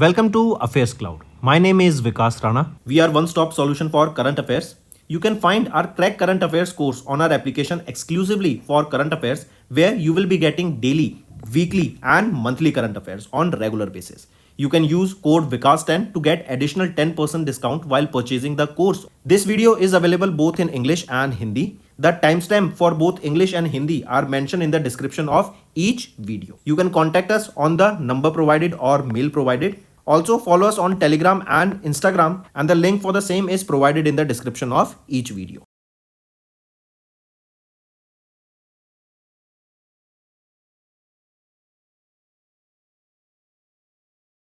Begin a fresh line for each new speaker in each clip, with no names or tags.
Welcome to AffairsCloud. My name is Vikas Rana. We are one-stop solution for current affairs. You can find our Crack Current Affairs course on our application exclusively for current affairs, where you will be getting daily, weekly and monthly current affairs on regular basis. You can use code VIKAS10 to get additional 10% discount while purchasing the course. This video is available both in English and Hindi. The timestamp for both English and Hindi are mentioned in the description of each video. You can contact us on the number provided or mail provided. Also follow us on Telegram and Instagram, and the link for the same is provided in the description of each video.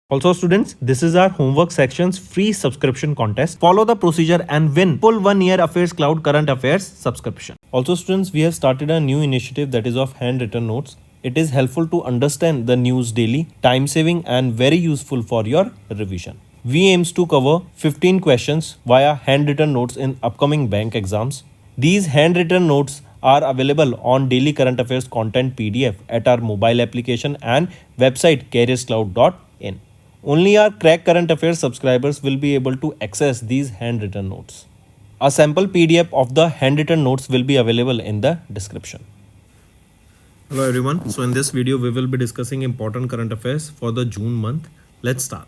Also students, this is our homework section's free subscription contest. Follow the procedure and win full 1 year AffairsCloud current affairs subscription. Also students, we have started a new initiative that is of handwritten notes. It is helpful to understand the news daily, time saving and very useful for your revision. We aims to cover 15 questions via handwritten notes in upcoming bank exams. These handwritten notes are available on daily current affairs content PDF at our mobile application and website careerscloud.in. Only our Crack Current Affairs subscribers will be able to access these handwritten notes. A sample PDF of the handwritten notes will be available in the description. Hello everyone. So in this video we will be discussing important current affairs for the June month. Let's start.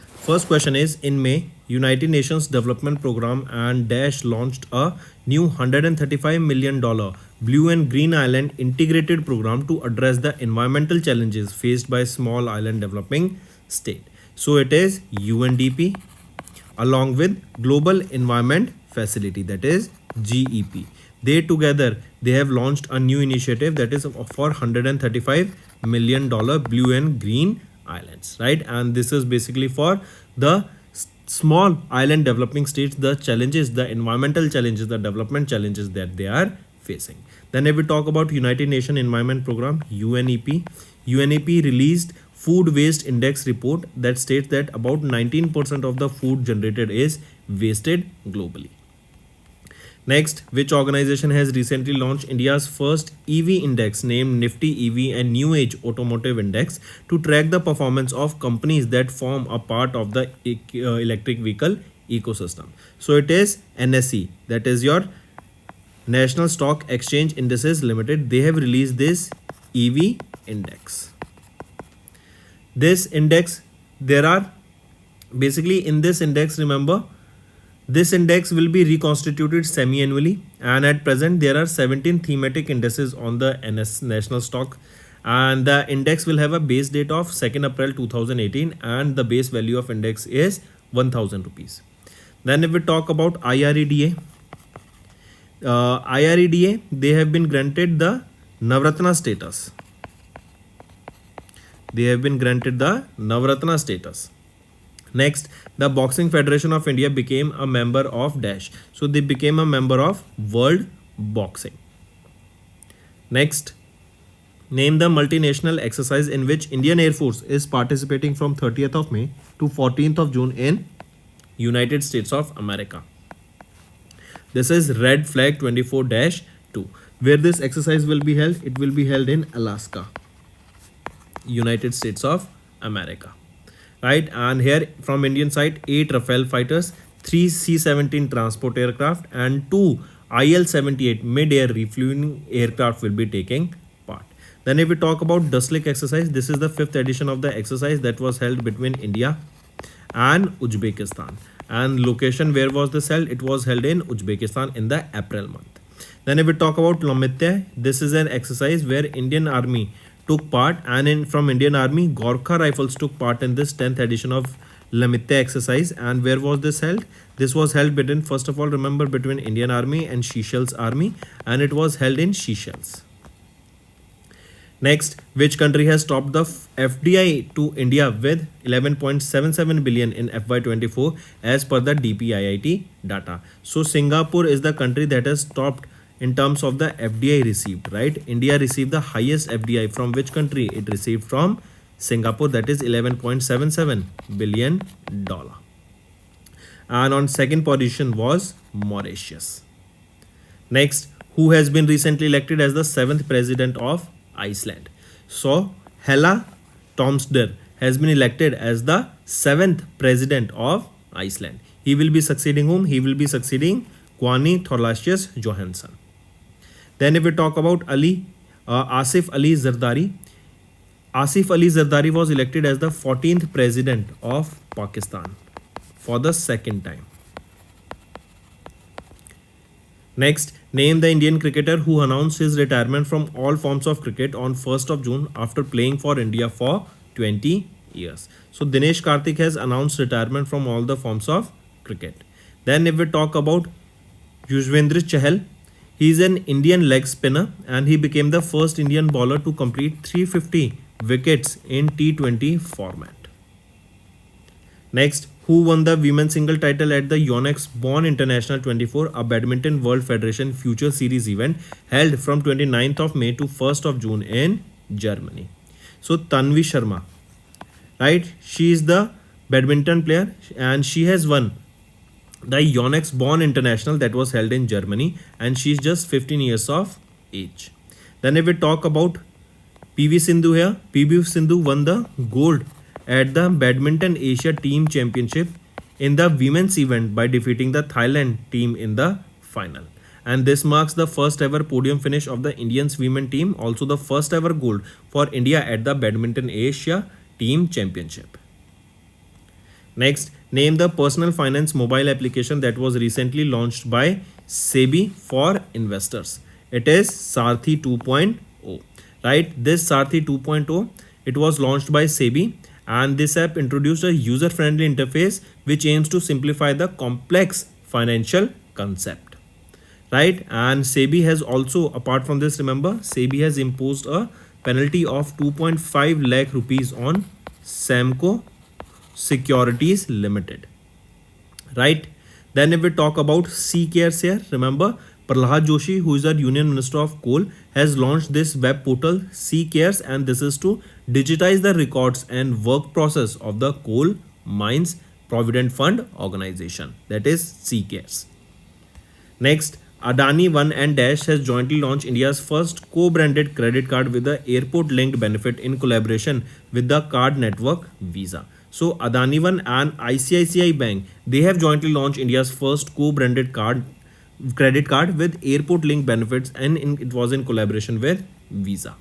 First question is, in May, United Nations Development Program and Dash launched a new $135 million Blue and Green Island integrated program to address the environmental challenges faced by small island developing state. So it is UNDP along with Global Environment Facility, that is GEP. They have launched a new initiative that is for $135 million Blue and Green Islands, right? And this is basically for the small island developing states, the challenges, the environmental challenges, the development challenges that they are facing. Then if we talk about United Nations Environment Program, UNEP released Food Waste Index report that states that about 19% of the food generated is wasted globally. Next, which organization has recently launched India's first EV index named Nifty EV and New Age Automotive Index to track the performance of companies that form a part of the electric vehicle ecosystem? So it is NSE, that is your National Stock Exchange Indices Limited. They have released this EV index. This index, there are basically in this index, remember, this index will be reconstituted semi-annually, and at present there are 17 thematic indices on the National Stock, and the index will have a base date of 2nd April 2018 and the base value of index is 1000 rupees. Then if we talk about IREDA, they have been granted the Navratna status. Next, the Boxing Federation of India became a member of Dash. So they became a member of World Boxing. Next, name the multinational exercise in which Indian Air Force is participating from 30th of May to 14th of June in United States of America. This is Red Flag 24-2. Where this exercise will be held? It will be held in Alaska, United States of America. Right, and here from Indian side, 8 Rafale fighters, 3 C-17 transport aircraft and 2 IL-78 mid-air refueling aircraft will be taking part. Then if we talk about Duslik exercise, this is the 5th edition of the exercise that was held between India and Uzbekistan. And location where was this held? It was held in Uzbekistan in the April month. Then if we talk about Lamitte, this is an exercise where Indian Army took part, and from Indian Army, Gorkha Rifles took part in this 10th edition of Lamitte exercise. And where was this held? This was held between, first of all, remember, between Indian Army and Seychelles Army, and it was held in Seychelles. Next, which country has topped the FDI to India with 11.77 billion in FY24 as per the DPIIT data? So Singapore is the country that has topped in terms of the FDI received, right? India received the highest FDI. From which country? It received from Singapore, that is $11.77 billion. And on second position was Mauritius. Next, who has been recently elected as the 7th president of Iceland? So Hella Thomsdottir has been elected as the 7th president of Iceland. He will be succeeding whom? He will be succeeding Kwani Thorlacius Johansson. Then if we talk about Asif Ali Zardari, Asif Ali Zardari was elected as the 14th president of Pakistan for the second time. Next, name the Indian cricketer who announced his retirement from all forms of cricket on 1st of June after playing for India for 20 years. So Dinesh Karthik has announced retirement from all the forms of cricket. Then if we talk about Yuzvendra Chahal, he is an Indian leg spinner and he became the first Indian bowler to complete 350 wickets in T20 format. Next, who won the women's single title at the Yonex Bonn International 24, a Badminton World Federation Future Series event held from 29th of May to 1st of June in Germany. So Tanvi Sharma, right? She is the badminton player and she has won the Yonex Bonn International that was held in Germany and she is just 15 years of age. Then if we talk about PV Sindhu here, PV Sindhu won the gold at the Badminton Asia Team Championship in the women's event by defeating the Thailand team in the final. And this marks the first ever podium finish of the Indian women team, also the first ever gold for India at the Badminton Asia Team Championship. Next, name the personal finance mobile application that was recently launched by SEBI for investors. It is Sarthi 2.0, right? This Sarthi 2.0, it was launched by SEBI and this app introduced a user-friendly interface which aims to simplify the complex financial concept, right? And SEBI has also, apart from this, remember, SEBI has imposed a penalty of 2.5 lakh rupees on Samco Securities Limited, right? Then if we talk about C-Cares here, remember Prahlad Joshi, who is our Union Minister of Coal, has launched this web portal C-Cares and this is to digitize the records and work process of the Coal Mines Provident Fund organization, that is C-Cares. Next, Adani One and Dash has jointly launched India's first co-branded credit card with the airport-linked benefit in collaboration with the card network Visa. So Adani One and ICICI Bank, they have jointly launched India's first co-branded credit card with airport linked benefits and it was in collaboration with Visa.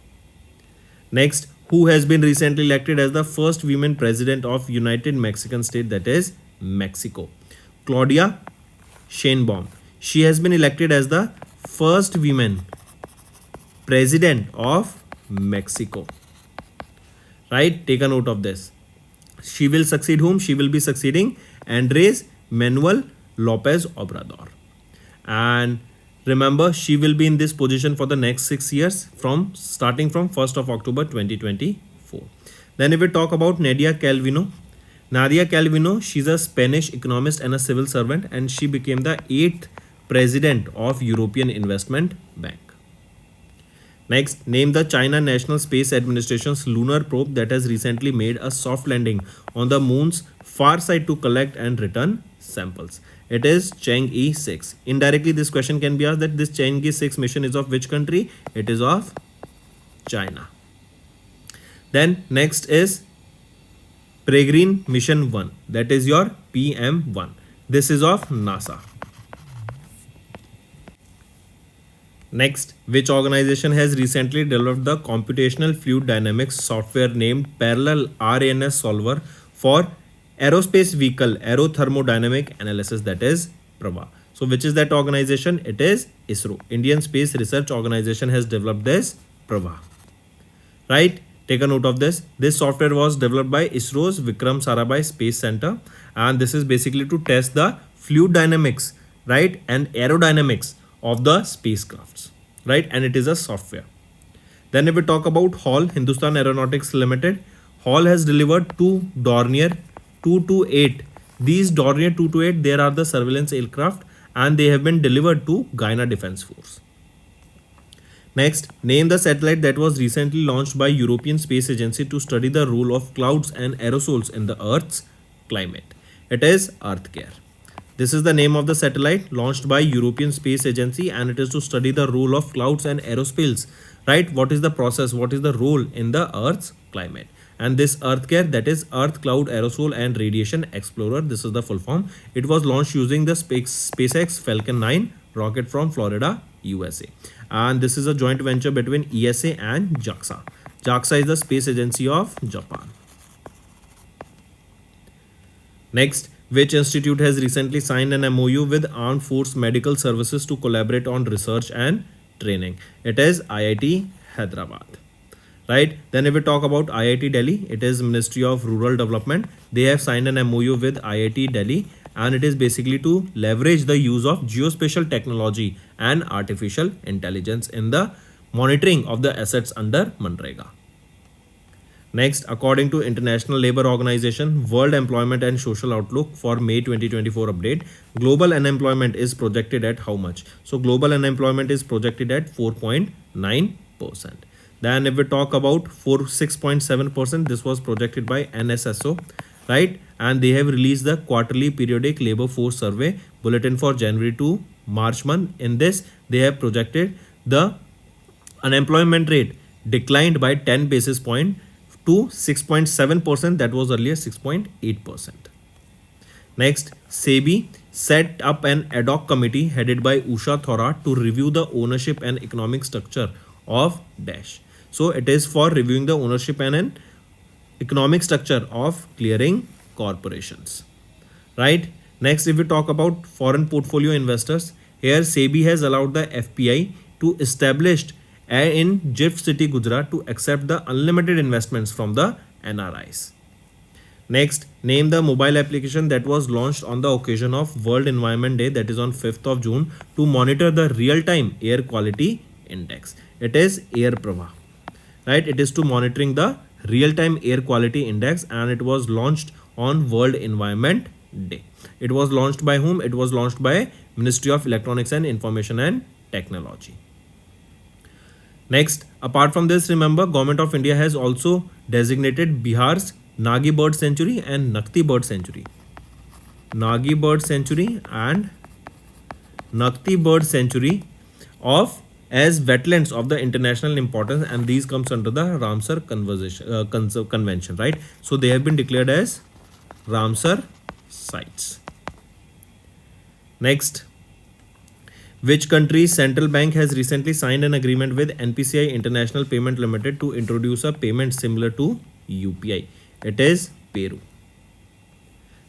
Next, who has been recently elected as the first woman president of United Mexican State, that is Mexico? Claudia Sheinbaum. She has been elected as the first woman president of Mexico, right? Take a note of this. She will succeed whom? She will be succeeding Andres Manuel Lopez Obrador. And remember, she will be in this position for the next 6 years starting from 1st of October 2024. Then if we talk about Nadia Calvino, she's a Spanish economist and a civil servant and she became the 8th president of European Investment Bank. Next, name the China National Space Administration's lunar probe that has recently made a soft landing on the moon's far side to collect and return samples. It is Chang'e 6. Indirectly, this question can be asked that this Chang'e 6 mission is of which country? It is of China. Then next is Peregrine Mission 1. That is your PM1. This is of NASA. Next, which organization has recently developed the computational fluid dynamics software named Parallel RANS Solver for aerospace vehicle aerothermodynamic analysis, that is PRAVA. So which is that organization? It is ISRO. Indian Space Research Organization has developed this PRAVA, right? Take a note of this. This software was developed by ISRO's Vikram Sarabhai Space Center and this is basically to test the fluid dynamics, right, and aerodynamics of the spacecrafts, right? And it is a software. Then if we talk about HAL, Hindustan Aeronautics Limited, HAL has delivered two Dornier 228. These Dornier 228, there are the surveillance aircraft and they have been delivered to Guyana Defence Force. Next, name the satellite that was recently launched by European Space Agency to study the role of clouds and aerosols in the Earth's climate. It is EarthCare. This is the name of the satellite launched by European Space Agency and it is to study the role of clouds and aerosols, right? What is the process? What is the role in the Earth's climate? And this EarthCare, that is Earth Cloud Aerosol and Radiation Explorer, this is the full form. It was launched using the SpaceX Falcon 9 rocket from Florida, USA. And this is a joint venture between ESA and JAXA. JAXA is the space agency of Japan. Next, which institute has recently signed an MOU with Armed Force Medical Services to collaborate on research and training? It is IIT Hyderabad. Right? Then if we talk about IIT Delhi, it is Ministry of Rural Development. They have signed an MOU with IIT Delhi, and it is basically to leverage the use of geospatial technology and artificial intelligence in the monitoring of the assets under Manrega. Next, according to International Labour Organization, World Employment and Social Outlook for May 2024 update, global unemployment is projected at how much? So global unemployment is projected at 4.9%. Then if we talk about 6.7%, this was projected by NSSO, right? And they have released the quarterly periodic labor force survey bulletin for January to March month. In this, they have projected the unemployment rate declined by 10 basis point to 6.7%. That was earlier 6.8%. Next, SEBI set up an ad hoc committee headed by Usha Thora to review the ownership and economic structure of Dash. So it is for reviewing the ownership and an economic structure of clearing corporations. Right? Next, if we talk about foreign portfolio investors, here SEBI has allowed the FPI to establish in GIFT City, Gujarat to accept the unlimited investments from the NRIs. Next, name the mobile application that was launched on the occasion of World Environment Day, that is on 5th of June, to monitor the real-time air quality index. It is Air Prava. Right? It is to monitoring the real-time air quality index, and it was launched on World Environment Day. It was launched by whom? It was launched by Ministry of Electronics and Information and Technology. Next, apart from this, remember, Government of India has also designated Bihar's Nagi Bird Sanctuary and Nakti Bird Sanctuary. Nagi Bird Sanctuary and Nakti Bird Sanctuary as wetlands of the international importance, and these comes under the Ramsar Convention, right? So they have been declared as Ramsar sites. Next, which country's central bank has recently signed an agreement with NPCI International Payment Limited to introduce a payment similar to UPI? It is Peru.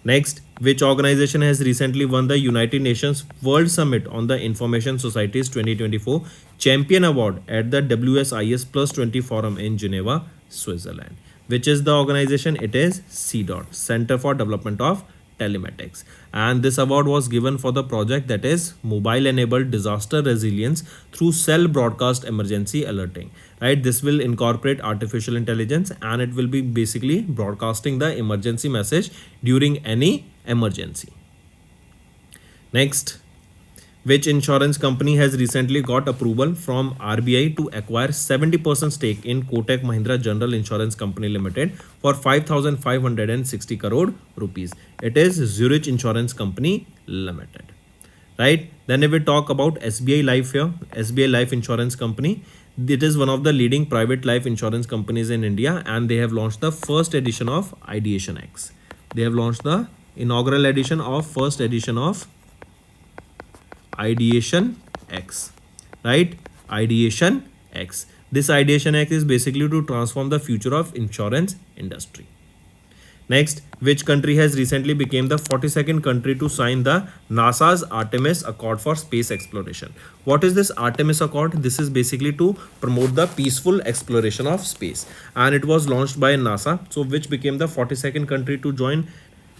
Next, which organization has recently won the United Nations World Summit on the Information Society's 2024 Champion Award at the WSIS Plus 20 Forum in Geneva, Switzerland? Which is the organization? It is CDOT, Center for Development of Telematics. And this award was given for the project that is mobile enabled disaster resilience through cell broadcast emergency alerting. Right? This will incorporate artificial intelligence, and it will be basically broadcasting the emergency message during any emergency. Next, which insurance company has recently got approval from RBI to acquire 70% stake in Kotak Mahindra General Insurance Company Limited for 5,560 crore rupees? It is Zurich Insurance Company Limited. Right? Then if we talk about SBI Life here, SBI Life Insurance Company, it is one of the leading private life insurance companies in India, and they have launched the first edition of Ideation X. They have launched the inaugural edition of first edition of Ideation X, right? Ideation X. This Ideation X is basically to transform the future of insurance industry. Next, which country has recently become the 42nd country to sign the NASA's Artemis Accord for space exploration? What is this Artemis Accord? This is basically to promote the peaceful exploration of space, and it was launched by NASA. So which became the 42nd country to join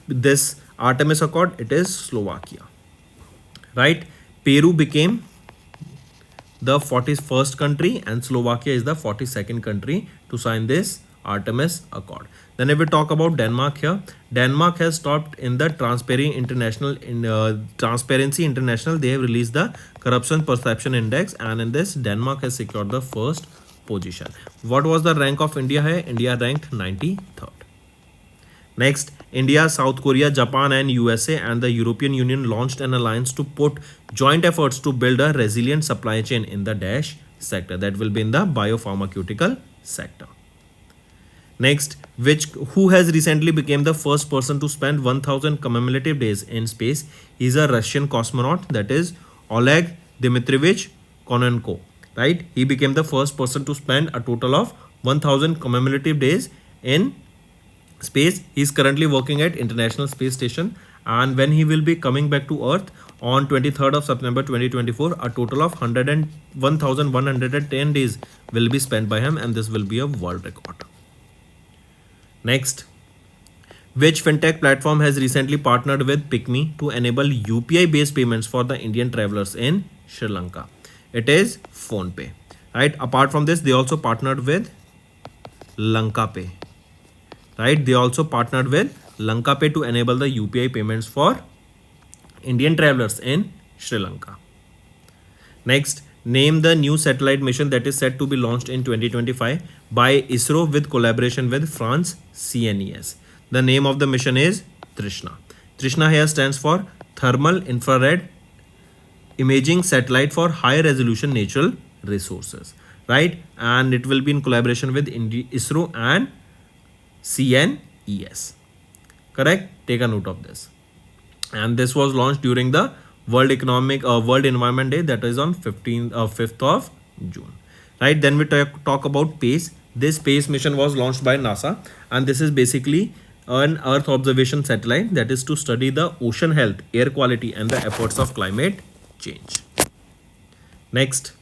this Artemis Accord? It is Slovakia. Right? Peru became the 41st country, and Slovakia is the 42nd country to sign this Artemis Accord. Then if we talk about Denmark here, Denmark has topped in the Transparency International. They have released the Corruption Perception Index, and in this Denmark has secured the first position. What was the rank of India here? India ranked 93rd. Next, India, South Korea, Japan and USA and the European Union launched an alliance to put joint efforts to build a resilient supply chain in the Dash sector, that will be in the biopharmaceutical sector. Next, who has recently become the first person to spend 1000 commemorative days in space? He's a Russian cosmonaut, that is Oleg Dmitrievich Kononenko. Right? He became the first person to spend a total of 1000 commemorative days in space. He is currently working at International Space Station, and when he will be coming back to Earth on 23rd of September 2024, a total of 1110 days will be spent by him, and this will be a world record. Next, which fintech platform has recently partnered with PicMe to enable UPI based payments for the Indian travelers in Sri Lanka? It is PhonePe. Right? Apart from this, they also partnered with LankaPay. Right? They also partnered with LankaPay to enable the UPI payments for Indian travelers in Sri Lanka. Next, name the new satellite mission that is set to be launched in 2025 by ISRO with collaboration with France CNES. The name of the mission is Trishna. Trishna here stands for Thermal Infrared Imaging Satellite for High Resolution Natural Resources. Right? And it will be in collaboration with ISRO and CNES. Correct? Take a note of this. And this was launched during the World Environment Day, that is on 5th of June. Right? Then we talk about PACE. This PACE mission was launched by NASA, and this is basically an Earth observation satellite that is to study the ocean health, air quality, and the efforts of climate change. Next,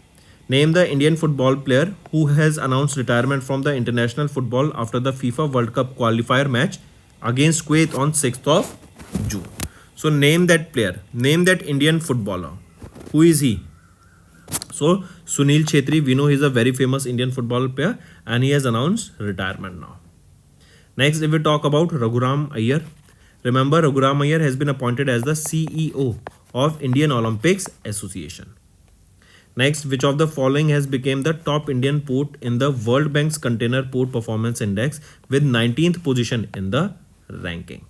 name the Indian football player who has announced retirement from the international football after the FIFA World Cup qualifier match against Kuwait on 6th of June. So name that player, name that Indian footballer. Who is he? So Sunil Chhetri, we know he's a very famous Indian football player, and he has announced retirement now. Next, if we talk about Raghuram Iyer, remember Raghuram Iyer has been appointed as the CEO of Indian Olympics Association. Next, which of the following has become the top Indian port in the World Bank's Container Port Performance Index with 19th position in the ranking?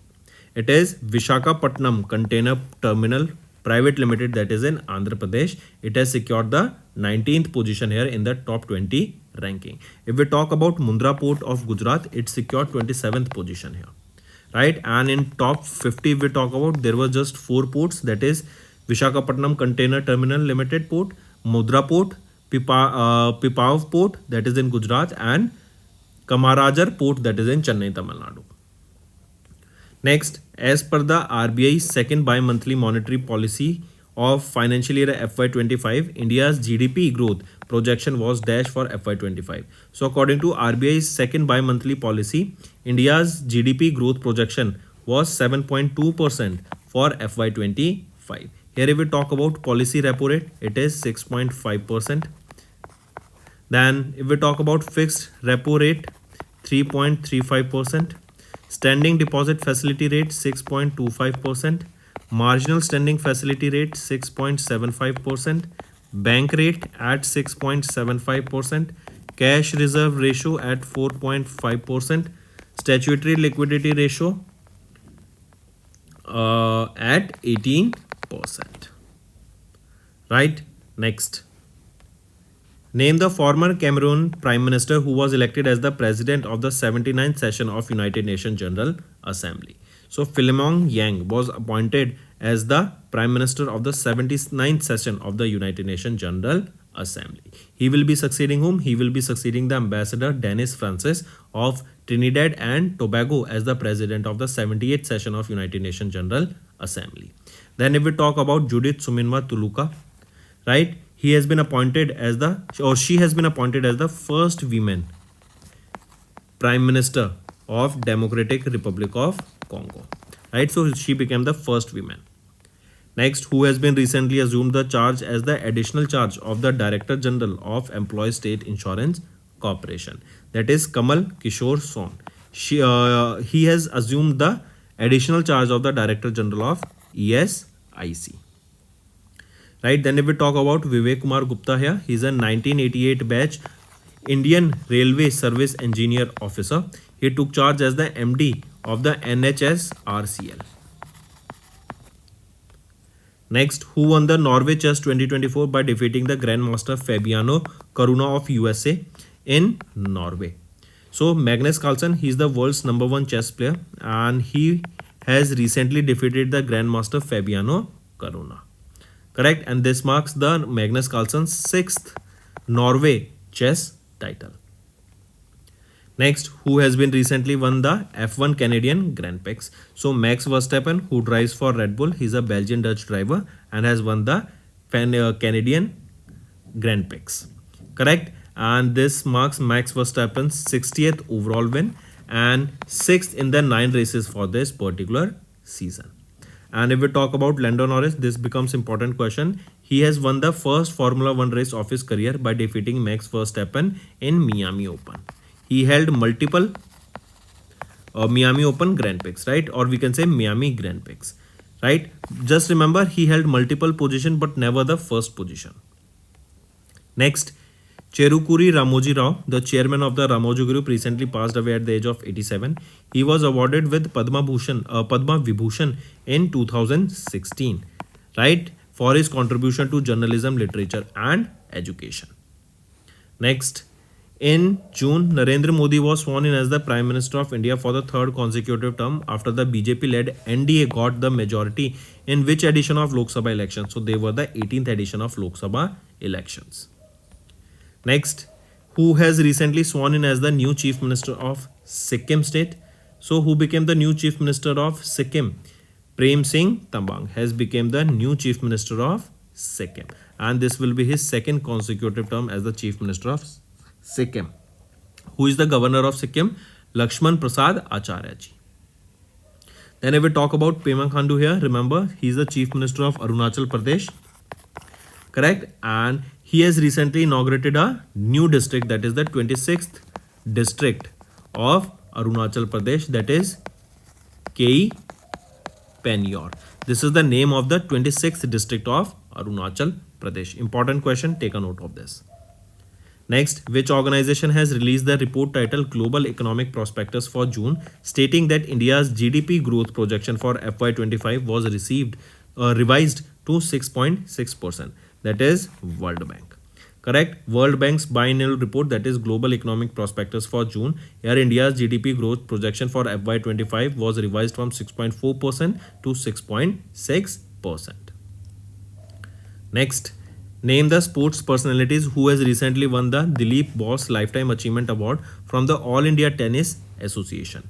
It is Visakhapatnam Container Terminal Private Limited, that is in Andhra Pradesh. It has secured the 19th position here in the top 20 ranking. If we talk about Mundra Port of Gujarat, it secured 27th position here. Right? And in top 50, we talk about, there were just 4 ports, that is Visakhapatnam Container Terminal Limited Port, Mundra Port, Pipavav Port, that is in Gujarat, and Kamarajar Port, that is in Chennai, Tamil Nadu. Next, as per the RBI's second bi-monthly monetary policy of financial year FY25, India's GDP growth projection was dash for FY25. So according to RBI's second bi-monthly policy, India's GDP growth projection was 7.2% for FY25. Here if we talk about policy repo rate, it is 6.5%. Then if we talk about fixed repo rate, 3.35%. Standing deposit facility rate 6.25%, marginal standing facility rate 6.75%, bank rate at 6.75%, cash reserve ratio at 4.5%, statutory liquidity ratio at 18%. Right? Next. Name the former Cameroon Prime Minister who was elected as the President of the 79th session of United Nations General Assembly. So Philemon Yang was appointed as the Prime Minister of the 79th session of the United Nations General Assembly. He will be succeeding whom? He will be succeeding the Ambassador Dennis Francis of Trinidad and Tobago as the President of the 78th session of United Nations General Assembly. Then if we talk about Judith Suminwa Tuluka, right? He has been appointed as she has been appointed as the first woman Prime Minister of Democratic Republic of Congo. Right? So she became the first woman. Next, who has been recently assumed the charge as the additional charge of the Director General of Employee State Insurance Corporation. That is Kamal Kishore Son. He has assumed the additional charge of the Director General of ESIC. Right, then if we talk about Vivek Kumar Gupta here, he is a 1988 batch Indian Railway Service Engineer Officer. He took charge as the MD of the NHSRCL. Next, who won the Norway Chess 2024 by defeating the Grandmaster Fabiano Caruana of USA in Norway? So Magnus Carlsen, he's the world's #1 chess player, and he has recently defeated the Grandmaster Fabiano Caruana. Correct, and this marks the Magnus Carlsen's 6th Norway chess title. Next, who has been recently won the F1 Canadian Grand Prix? So Max Verstappen, who drives for Red Bull, he's a Belgian Dutch driver and has won the Canadian Grand Prix. Correct, and this marks Max Verstappen's 60th overall win and 6th in the 9 races for this particular season. And if we talk about Lando Norris, this becomes important question. He has won the first Formula 1 race of his career by defeating Max Verstappen in Miami Open. He held multiple Miami Open Grand Prix, right? Or we can say Miami Grand Prix, right? Just remember, he held multiple positions but never the first position. Next, Cherukuri Ramoji Rao, the chairman of the Ramoji Group, recently passed away at the age of 87. He was awarded with Padma Vibhushan in 2016, right, for his contribution to journalism, literature, and education. Next, in June, Narendra Modi was sworn in as the Prime Minister of India for the 3rd consecutive term after the BJP-led NDA got the majority in which edition of Lok Sabha elections? So they were the 18th edition of Lok Sabha elections. Next, who has recently sworn in as the new Chief Minister of Sikkim state? So who became the new Chief Minister of Sikkim? Prem Singh Tambang has become the new Chief Minister of Sikkim, and this will be his 2nd consecutive term as the Chief Minister of Sikkim. Who is the Governor of Sikkim? Lakshman Prasad Acharya ji. Then if we talk about Pema Khandu here, remember he is the Chief Minister of Arunachal Pradesh. Correct, and he has recently inaugurated a new district, that is the 26th district of Arunachal Pradesh, that is Kei Penyor. This is the name of the 26th district of Arunachal Pradesh. Important question, take a note of this. Next, which organization has released the report titled Global Economic Prospectus for June, stating that India's GDP growth projection for FY25 was revised to 6.6%. That is World Bank. Correct. World Bank's biennial report, that is Global Economic Prospectus for June. Here India's GDP growth projection for FY25 was revised from 6.4% to 6.6%. Next, name the sports personalities who has recently won the Dilip Bose Lifetime Achievement Award from the All India Tennis Association.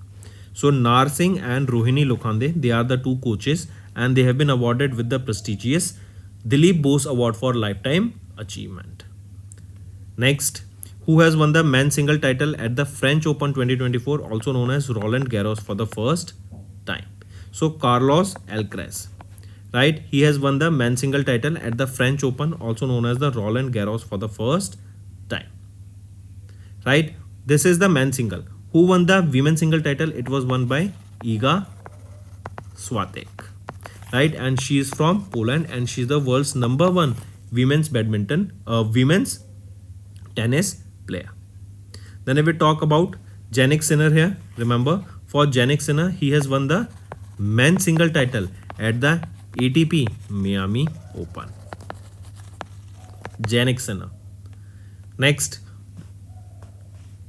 So Nar Singh and Rohini Lokhande, they are the 2 coaches and they have been awarded with the prestigious Dilip Bose Award for Lifetime Achievement. Next, who has won the men's single title at the French Open 2024, also known as Roland Garros, for the first time? So Carlos Alcaraz, right? He has won the men's single title at the French Open, also known as the Roland Garros, for the first time, right? This is the men's single. Who won the women's single title? It was won by Iga Swiatek, right? And she is from Poland and she is the world's #1 women's tennis player. Then if we talk about Jannik Sinner here, remember for Jannik Sinner, he has won the men's single title at the ATP Miami Open. Jannik Sinner. Next,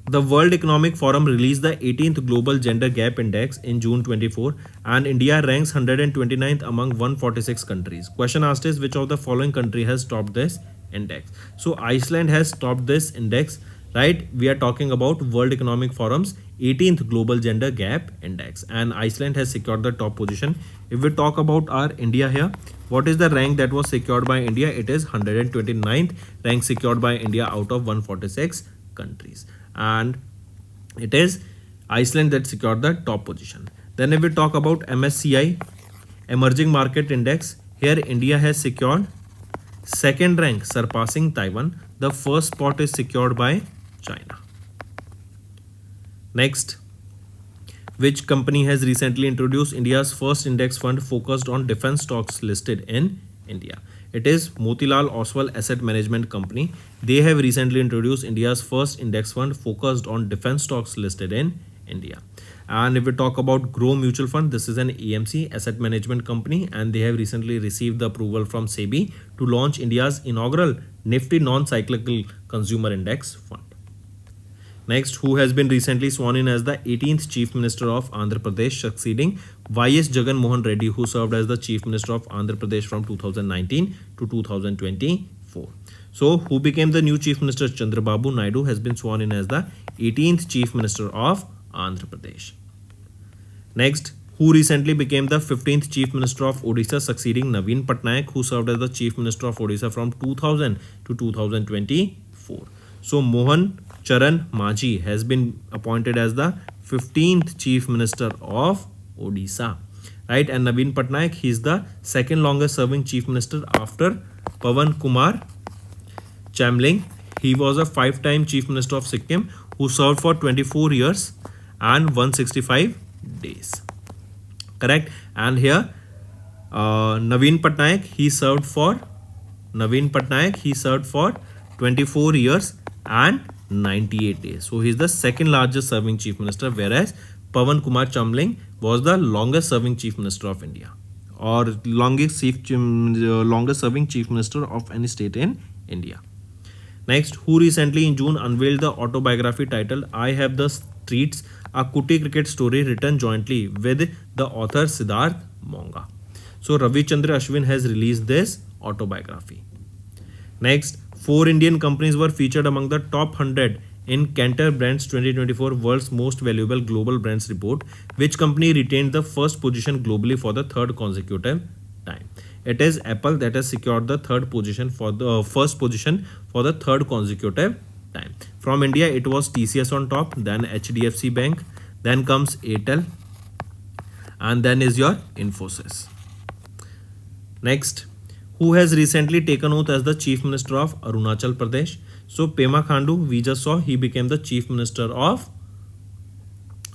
the World Economic Forum released the 18th Global Gender Gap Index in June 24 and India ranks 129th among 146 countries. Question asked is, which of the following country has topped this index? So Iceland has topped this index, right? We are talking about World Economic Forum's 18th Global Gender Gap Index and Iceland has secured the top position. If we talk about our India here, what is the rank that was secured by India? It is 129th rank secured by India out of 146 countries. And it is Iceland that secured the top position. Then if we talk about MSCI Emerging Market Index, here India has secured 2nd rank, surpassing Taiwan. The first spot is secured by China. Next, which company has recently introduced India's first index fund focused on defense stocks listed in India? It is Motilal Oswal Asset Management Company. They have recently introduced India's first index fund focused on defense stocks listed in India. And if we talk about Grow Mutual Fund, this is an AMC asset management company and they have recently received the approval from SEBI to launch India's inaugural Nifty Non-Cyclical Consumer Index Fund. Next, who has been recently sworn in as the 18th Chief Minister of Andhra Pradesh, succeeding Y.S. Jagan Mohan Reddy, who served as the Chief Minister of Andhra Pradesh from 2019 to 2024. So, who became the new Chief Minister? Chandrababu Naidu has been sworn in as the 18th Chief Minister of Andhra Pradesh. Next, who recently became the 15th Chief Minister of Odisha, succeeding Naveen Patnaik, who served as the Chief Minister of Odisha from 2000 to 2024. So, Mohan Charan Majhi has been appointed as the 15th Chief Minister of Odisha. Right, and Naveen Patnaik, he is the second longest serving Chief Minister after Pawan Kumar Chamling. He was a 5-time Chief Minister of Sikkim who served for 24 years and 165 days. Correct. And here Naveen Patnaik, he served for 24 years and 98 days. So he is the second largest serving Chief Minister, whereas Pawan Kumar Chamling was the longest serving Chief Minister of India, or longest serving Chief Minister of any state in India. Next, who recently in June unveiled the autobiography titled I Have the Streets, a Kuti cricket story written jointly with the author Siddharth Monga. So Ravi Chandra Ashwin has released this autobiography. Next, 4 Indian companies were featured among the top 100 in Cantor Brands 2024 World's Most Valuable Global Brands report. Which company retained the first position globally for the third consecutive time? It is Apple that has secured the first position for the third consecutive time. From India, it was TCS on top, then HDFC Bank, then comes Airtel, and then is your Infosys. Next, who has recently taken oath as the Chief Minister of Arunachal Pradesh? So Pema Khandu, we just saw, he became the Chief Minister of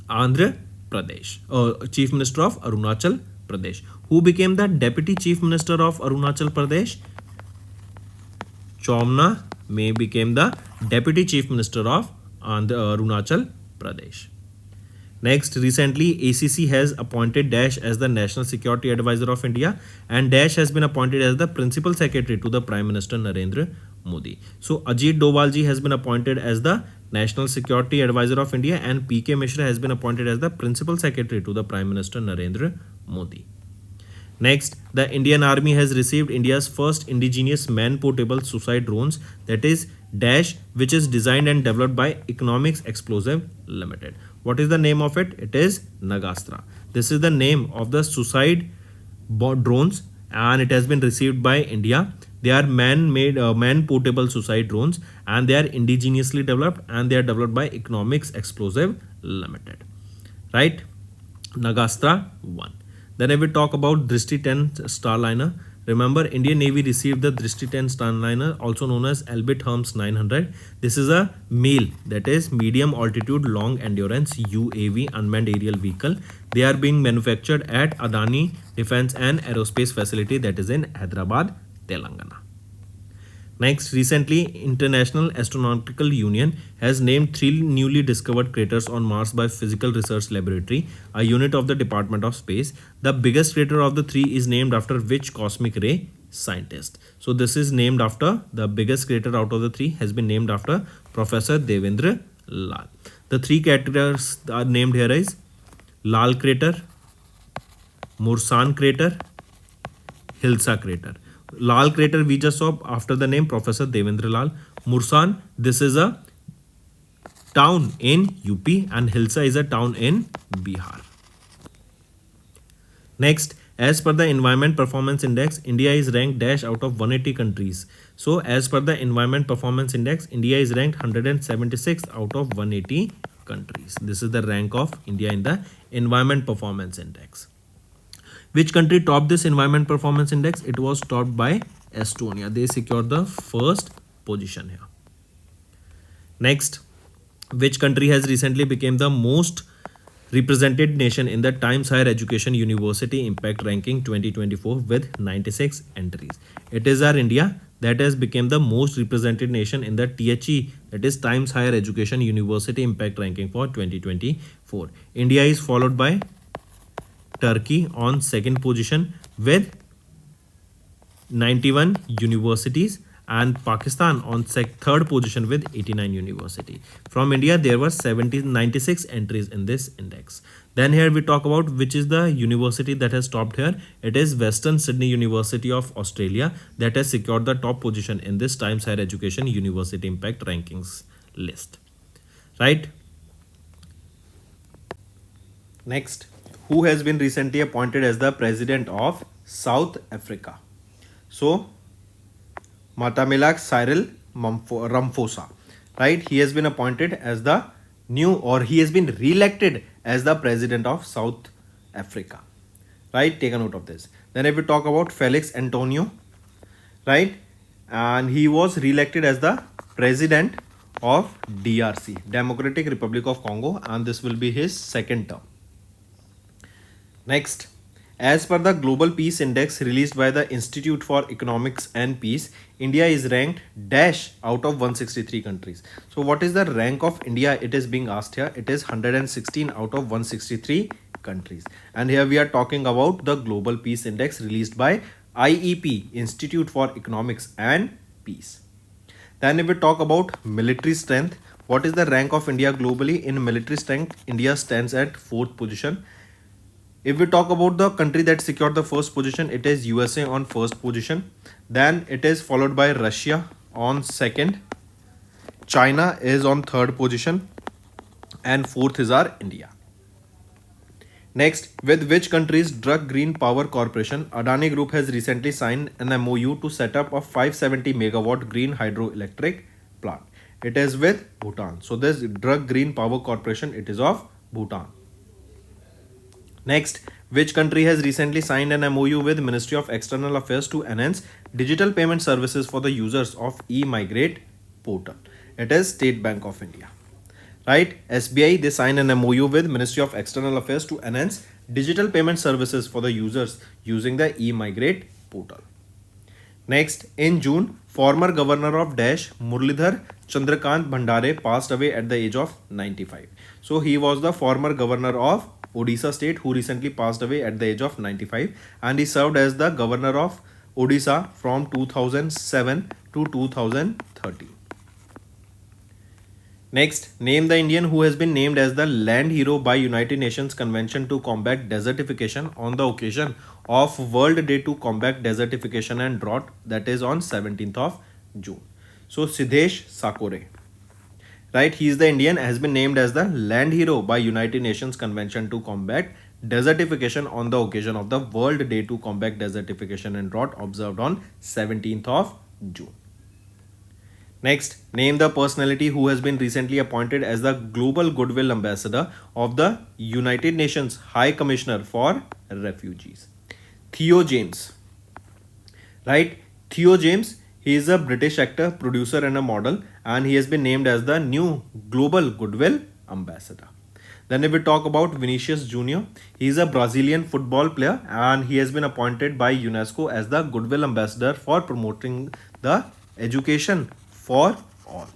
Andhra Pradesh, Chief Minister of Arunachal Pradesh. Who became the Deputy Chief Minister of Arunachal Pradesh? Chomna May became the Deputy Chief Minister of Arunachal Pradesh. Next, recently ACC has appointed Dash as the National Security Advisor of India, and Dash has been appointed as the Principal Secretary to the Prime Minister Narendra Modi. So Ajit Doval ji has been appointed as the National Security Advisor of India, and PK Mishra has been appointed as the Principal Secretary to the Prime Minister Narendra Modi. Next, the Indian Army has received India's first indigenous man-portable suicide drones, that is Dash, which is designed and developed by Economics Explosive Limited. What is the name of it? It is Nagastra. This is the name of the suicide drones, and it has been received by India. They are man-made, man-portable suicide drones, and they are indigenously developed, and they are developed by Economics Explosive Limited. Right? Nagastra 1. Then I will talk about Drishti 10 Starliner. Remember, Indian Navy received the Drishti 10 Starliner, also known as Albert Hermes 900. This is a MEAL, that is Medium Altitude Long Endurance UAV Unmanned Aerial Vehicle. They are being manufactured at Adani Defense and Aerospace Facility, that is in Hyderabad, Telangana. Next, recently, International Astronautical Union has named 3 newly discovered craters on Mars by Physical Research Laboratory, a unit of the Department of Space. The biggest crater of the 3 is named after which cosmic ray scientist? So this is named after, the biggest crater out of the 3 has been named after Professor Devendra Lal. The 3 craters are named here is Lal crater, Mursan crater, Hilsa crater. Lal crater we just saw after the name Professor Devendra Lal. Mursan, this is a town in UP, and Hilsa is a town in Bihar. Next, as per the Environment Performance Index, India is ranked dash out of 180 countries. So as per the Environment Performance Index, India is ranked 176 out of 180 countries. This is the rank of India in the Environment Performance Index. Which country topped this Environment Performance Index? It was topped by Estonia. They secured the first position here. Next, which country has recently become the most represented nation in the Times Higher Education University Impact Ranking 2024 with 96 entries? It is our India that has become the most represented nation in the THE, that is Times Higher Education University Impact Ranking for 2024. India is followed by Turkey on second position with 91 universities, and Pakistan on third position with 89 university. From India, there were 96 entries in this index. Then here we talk about which is the university that has topped here. It is Western Sydney University of Australia that has secured the top position in this Times Higher Education University Impact Rankings list. Right? Next, who has been recently appointed as the president of South Africa? So, Matamilak Cyril Ramaphosa, right? He has been appointed as the new, or he has been re-elected as the president of South Africa, right? Take a note of this. Then if we talk about Felix Antonio, right? And he was re-elected as the president of DRC, Democratic Republic of Congo, and this will be his second term. Next, as per the Global Peace Index released by the Institute for Economics and Peace, India is ranked dash out of 163 countries. So what is the rank of India? It is being asked here. It is 116 out of 163 countries. And here we are talking about the Global Peace Index released by IEP, Institute for Economics and Peace. Then if we talk about military strength, what is the rank of India globally? In military strength, India stands at 4th position. If we talk about the country that secured the first position, it is USA on first position. Then it is followed by Russia on second. China is on third position. And fourth is our India. Next, with which country's Drug Green Power Corporation, Adani Group has recently signed an MOU to set up a 570 megawatt green hydroelectric plant. It is with Bhutan. So this Drug Green Power Corporation, it is of Bhutan. Next, which country has recently signed an MOU with Ministry of External Affairs to enhance digital payment services for the users of e-migrate portal? It is State Bank of India. Right? SBI, they signed an MOU with Ministry of External Affairs to enhance digital payment services for the users using the e-migrate portal. Next, in June, former governor of Dash, Murlidhar Chandrakant Bhandare, passed away at the age of 95. So he was the former governor of Odisha state who recently passed away at the age of 95, and he served as the governor of Odisha from 2007 to 2013. Next, name the Indian who has been named as the land hero by United Nations Convention to Combat Desertification on the occasion of World Day to Combat Desertification and Drought, that is on 17th of June. So Siddesh Sakore. Right, he is the Indian, has been named as the land hero by United Nations Convention to Combat Desertification on the occasion of the World Day to Combat Desertification and Drought observed on 17th of June. Next, name the personality who has been recently appointed as the Global Goodwill Ambassador of the United Nations High Commissioner for Refugees. Theo James. Right, Theo James, he is a British actor, producer and a model, and he has been named as the new Global Goodwill Ambassador. Then if we talk about Vinicius Jr., he is a Brazilian football player and he has been appointed by UNESCO as the Goodwill Ambassador for promoting the education for all.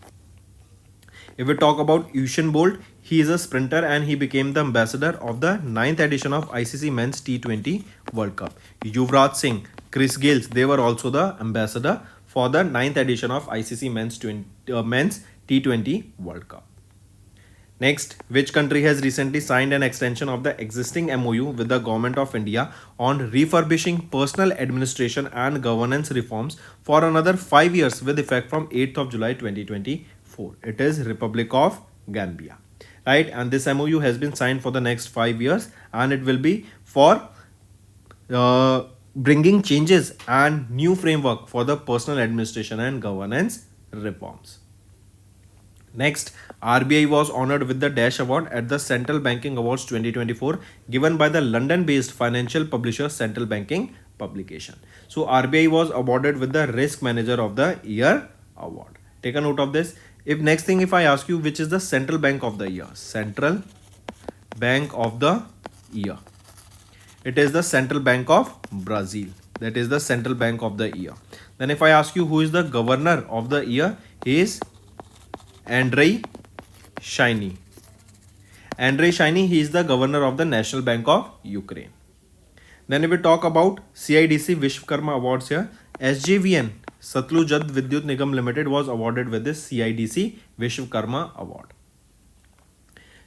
If we talk about Usain Bolt, he is a sprinter and he became the ambassador of the 9th edition of ICC Men's T20 World Cup. Yuvraj Singh, Chris Gayle, they were also the ambassador for the 9th edition of ICC Men's T20 World Cup. Next, which country has recently signed an extension of the existing MOU with the Government of India on refurbishing personal administration and governance reforms for another 5 years with effect from 8th of July 2024? It is Republic of Gambia. Right, and this MOU has been signed for the next 5 years and it will be for bringing changes and new framework for the personal administration and governance reforms. Next, RBI was honored with the Dash Award at the Central Banking Awards 2024 given by the London-based financial publisher Central Banking Publication. So RBI was awarded with the Risk Manager of the Year Award. Take a note of this. If I ask you which is the Central Bank of the Year, Central Bank of the Year, it is the Central Bank of Brazil. That is the Central Bank of the Year. Then if I ask you who is the Governor of the Year, he is Andrei Shiny. Andrei Shiny, he is the Governor of the National Bank of Ukraine. Then if we talk about CIDC Vishwakarma Awards here, SJVN Satluj Jal Vidyut Nigam Limited was awarded with the CIDC Vishwakarma Award.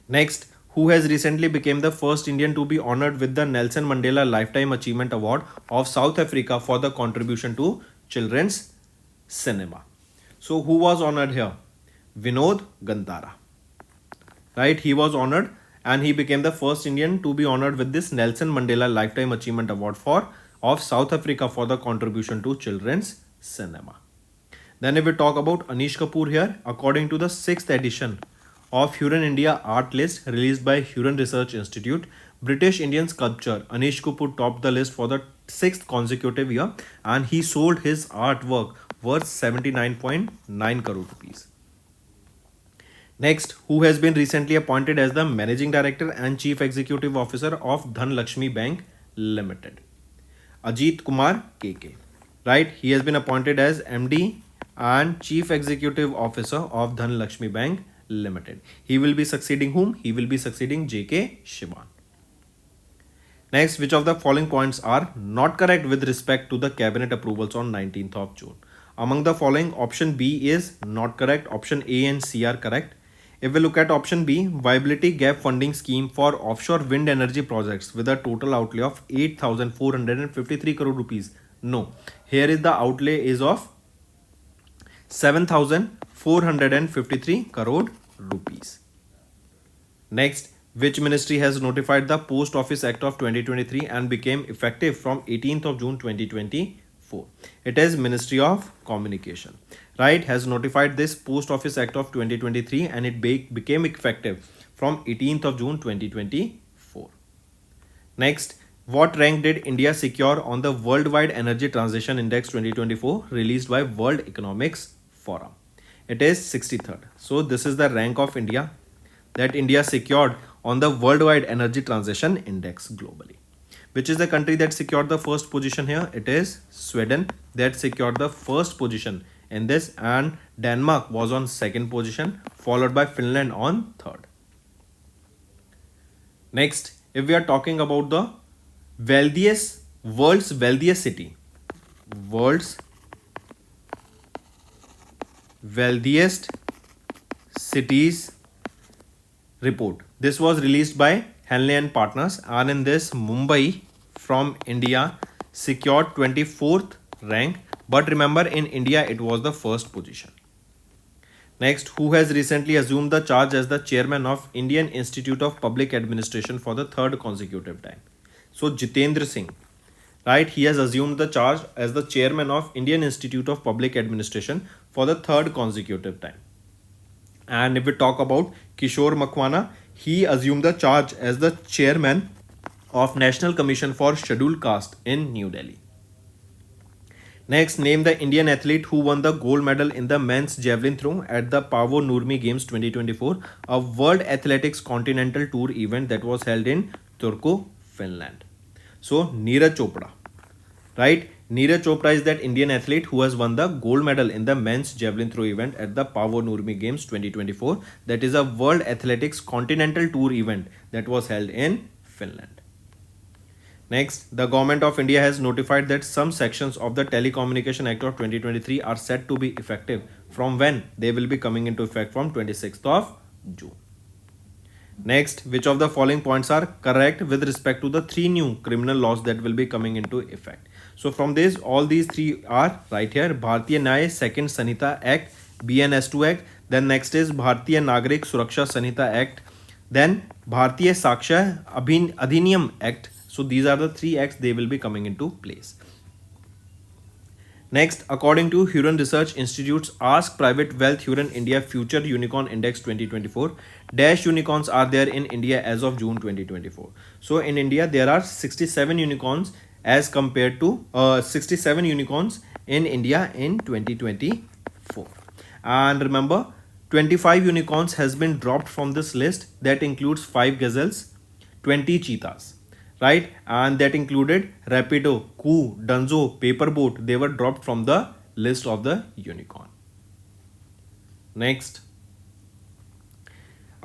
Next, who has recently become the first Indian to be honored with the Nelson Mandela Lifetime Achievement Award of South Africa for the contribution to children's cinema. So who was honored here? Vinod Gandhara. Right, he was honored and he became the first Indian to be honored with this Nelson Mandela Lifetime Achievement Award of South Africa for the contribution to children's cinema. Then if we talk about Anish Kapoor here, according to the 6th edition of Huron India Art List released by Huron Research Institute, British Indian sculptor Anish Kapoor topped the list for the 6th consecutive year and he sold his artwork worth 79.9 crore rupees. Next, who has been recently appointed as the Managing Director and Chief Executive Officer of Dhanlaxmi Bank Limited? Ajit Kumar KK. Right, he has been appointed as MD and Chief Executive Officer of Dhanlaxmi Bank Limited. He will be succeeding whom? He will be succeeding JK Shivan. Next, which of the following points are not correct with respect to the cabinet approvals on 19th of June? Among the following, option B is not correct. Option A and C are correct. If we look at option B, viability gap funding scheme for offshore wind energy projects with a total outlay of 8,453 crore rupees. No, here is the outlay is of 7,453 crore rupees. Next, which ministry has notified the Post Office Act of 2023 and became effective from 18th of June 2024? It is Ministry of Communication. Right, has notified this Post Office Act of 2023 and it became effective from 18th of June 2024. Next, what rank did India secure on the Worldwide Energy Transition Index 2024 released by World Economics Forum? It is 63rd. So this is the rank of India that India secured on the Worldwide Energy Transition Index globally. Which is the country that secured the first position here? It is Sweden that secured the first position in this, and Denmark was on second position, followed by Finland on third. Next, if we are talking about the world's wealthiest city, world's wealthiest cities report. This was released by Henley and Partners, and in this Mumbai from India secured 24th rank, but remember in India it was the first position. Next, who has recently assumed the charge as the chairman of Indian Institute of Public Administration for the third consecutive time? So Jitendra Singh, right, he has assumed the charge as the chairman of Indian Institute of Public Administration for the third consecutive time. And if we talk about Kishore Makwana, he assumed the charge as the chairman of National Commission for Scheduled Caste in New Delhi. Next, name the Indian athlete who won the gold medal in the men's javelin throw at the Paavo Nurmi Games 2024, a World Athletics Continental Tour event that was held in Turku, Finland. So Neeraj Chopra, right? Neeraj Chopra is that Indian athlete who has won the gold medal in the men's javelin throw event at the Paavo Nurmi Games 2024. That is a World Athletics Continental Tour event that was held in Finland. Next, the government of India has notified that some sections of the Telecommunication Act of 2023 are set to be effective. From when? They will be coming into effect from 26th of June. Next, which of the following points are correct with respect to the three new criminal laws that will be coming into effect? So from this, all these three are right here. Bharatiya Nyaya Second Sanhita Act, BNS2 Act. Then next is Bharatiya Nagrik Suraksha Sanhita Act. Then Bharatiya Saksha Adhiniyam Act. So these are the three acts, they will be coming into place. Next, according to Huron Research Institute's Ask Private Wealth Huron India Future Unicorn Index 2024, dash unicorns are there in India as of June 2024. So in India, there are 67 unicorns as compared to 67 unicorns in India in 2024. And remember, 25 unicorns has been dropped from this list. That includes 5 gazelles, 20 cheetahs. Right, and that included Rapido, Koo, Dunzo, Paperboat. They were dropped from the list of the unicorn. Next,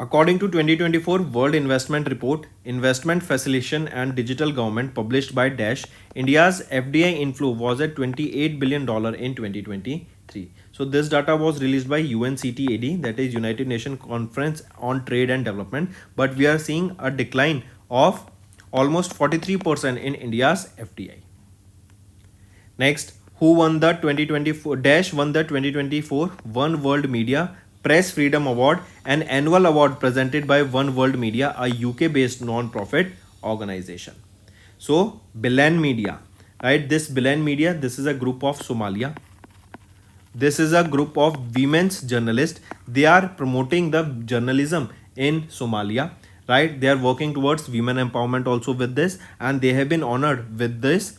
According to 2024 World Investment Report, Investment Facilitation and Digital Government published by Dash, India's FDI inflow was at $28 billion in 2023. So this data was released by UNCTAD, that is United Nations Conference on Trade and Development, but we are seeing a decline of almost 43% in India's FDI. Next, who won the 2024 Dash won the 2024 One World Media Press Freedom Award, an annual award presented by One World Media, a UK-based non-profit organization. So, Bilan Media, right? This Bilan Media, this is a group of Somalia. This is a group of women's journalists. They are promoting the journalism in Somalia, right? They are working towards women empowerment also with this, and they have been honored with this